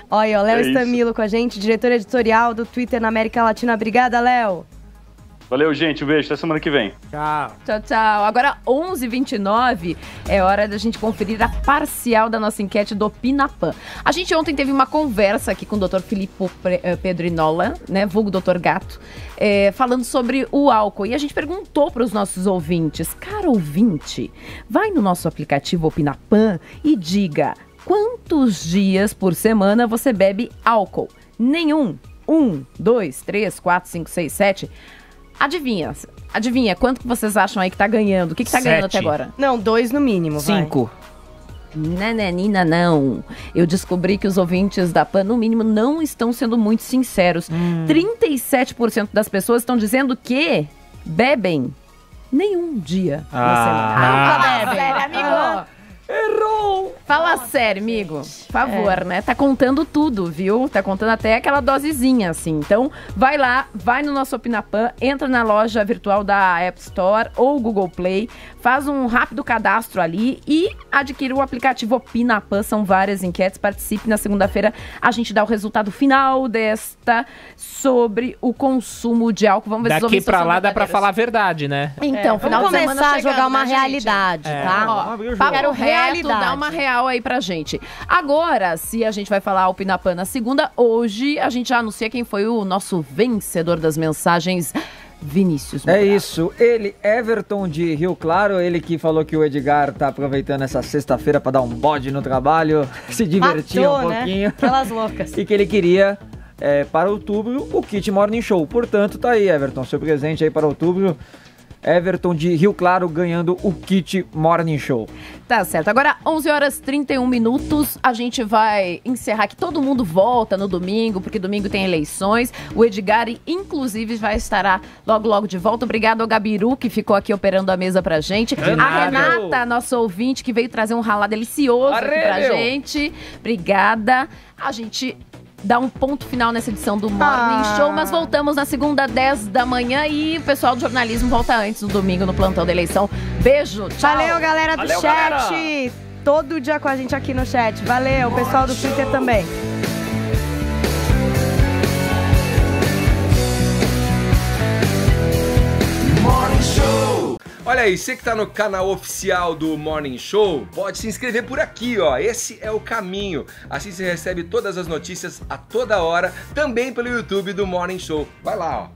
Olha, o Léo Estamilo com a gente, diretor editorial do Twitter na América Latina. Obrigada, Léo. Valeu, gente. Um beijo. Até semana que vem. Tchau. Tchau, tchau. Agora, 11h29, é hora da gente conferir a parcial da nossa enquete do Opinapan. A gente ontem teve uma conversa aqui com o Dr. Filippo Pedrinola, né, vulgo Dr. Gato, falando sobre o álcool. E a gente perguntou para os nossos ouvintes, cara ouvinte, vai no nosso aplicativo Opinapan e diga quantos dias por semana você bebe álcool. Nenhum. 1, 2, 3, 4, 5, 6, 7... Adivinha, quanto que vocês acham aí que tá ganhando? O que tá ganhando até agora? Não, 2 no mínimo, 5. Nananina, não. Eu descobri que os ouvintes da PAN, no mínimo, não estão sendo muito sinceros. 37% das pessoas estão dizendo que bebem nenhum dia na semana. Nunca bebem, amigo. Errou! Fala sério, amigo. Por favor, né? Tá contando tudo, viu? Tá contando até aquela dosezinha, assim. Então, vai lá, vai no nosso Opinapan, entra na loja virtual da App Store ou Google Play, faz um rápido cadastro ali e adquire o aplicativo Opinapan. São várias enquetes. Participe. Na segunda-feira, a gente dá o resultado final desta sobre o consumo de álcool. Vamos ver se os daqui ouvintes pra são lá dá pra verdadeiros. falar a verdade, né? Então, final de semana começar a chegando, jogar uma né, gente? realidade, tá? Ó, papo reto, dá uma real aí pra gente. Agora, se a gente vai falar Opinapan na segunda, hoje a gente já anuncia quem foi o nosso vencedor das mensagens, Vinícius Moura. É isso, ele, Everton de Rio Claro, ele que falou que o Edgar tá aproveitando essa sexta-feira pra dar um bode no trabalho, se divertir um pouquinho. Né? Pelas loucas. E que ele queria, para outubro, o kit Morning Show. Portanto, tá aí, Everton, seu presente aí para outubro. Everton de Rio Claro ganhando o kit Morning Show. Tá certo. Agora, 11h31, a gente vai encerrar que todo mundo volta no domingo, porque domingo tem eleições. O Edgar, inclusive, vai estar logo de volta. Obrigado ao Gabiru, que ficou aqui operando a mesa pra gente. A Renata, nossa ouvinte, que veio trazer um ralá delicioso aqui pra gente. Obrigada. A gente dá um ponto final nessa edição do Morning Show, mas voltamos na segunda, 10 da manhã, e o pessoal do jornalismo volta antes no domingo no plantão da eleição. Beijo, tchau. Valeu, galera do chat. Galera. Todo dia com a gente aqui no chat. Valeu, o pessoal do Twitter também. Morning Show. Olha aí, você que tá no canal oficial do Morning Show, pode se inscrever por aqui, ó. Esse é o caminho. Assim você recebe todas as notícias a toda hora, também pelo YouTube do Morning Show. Vai lá, ó.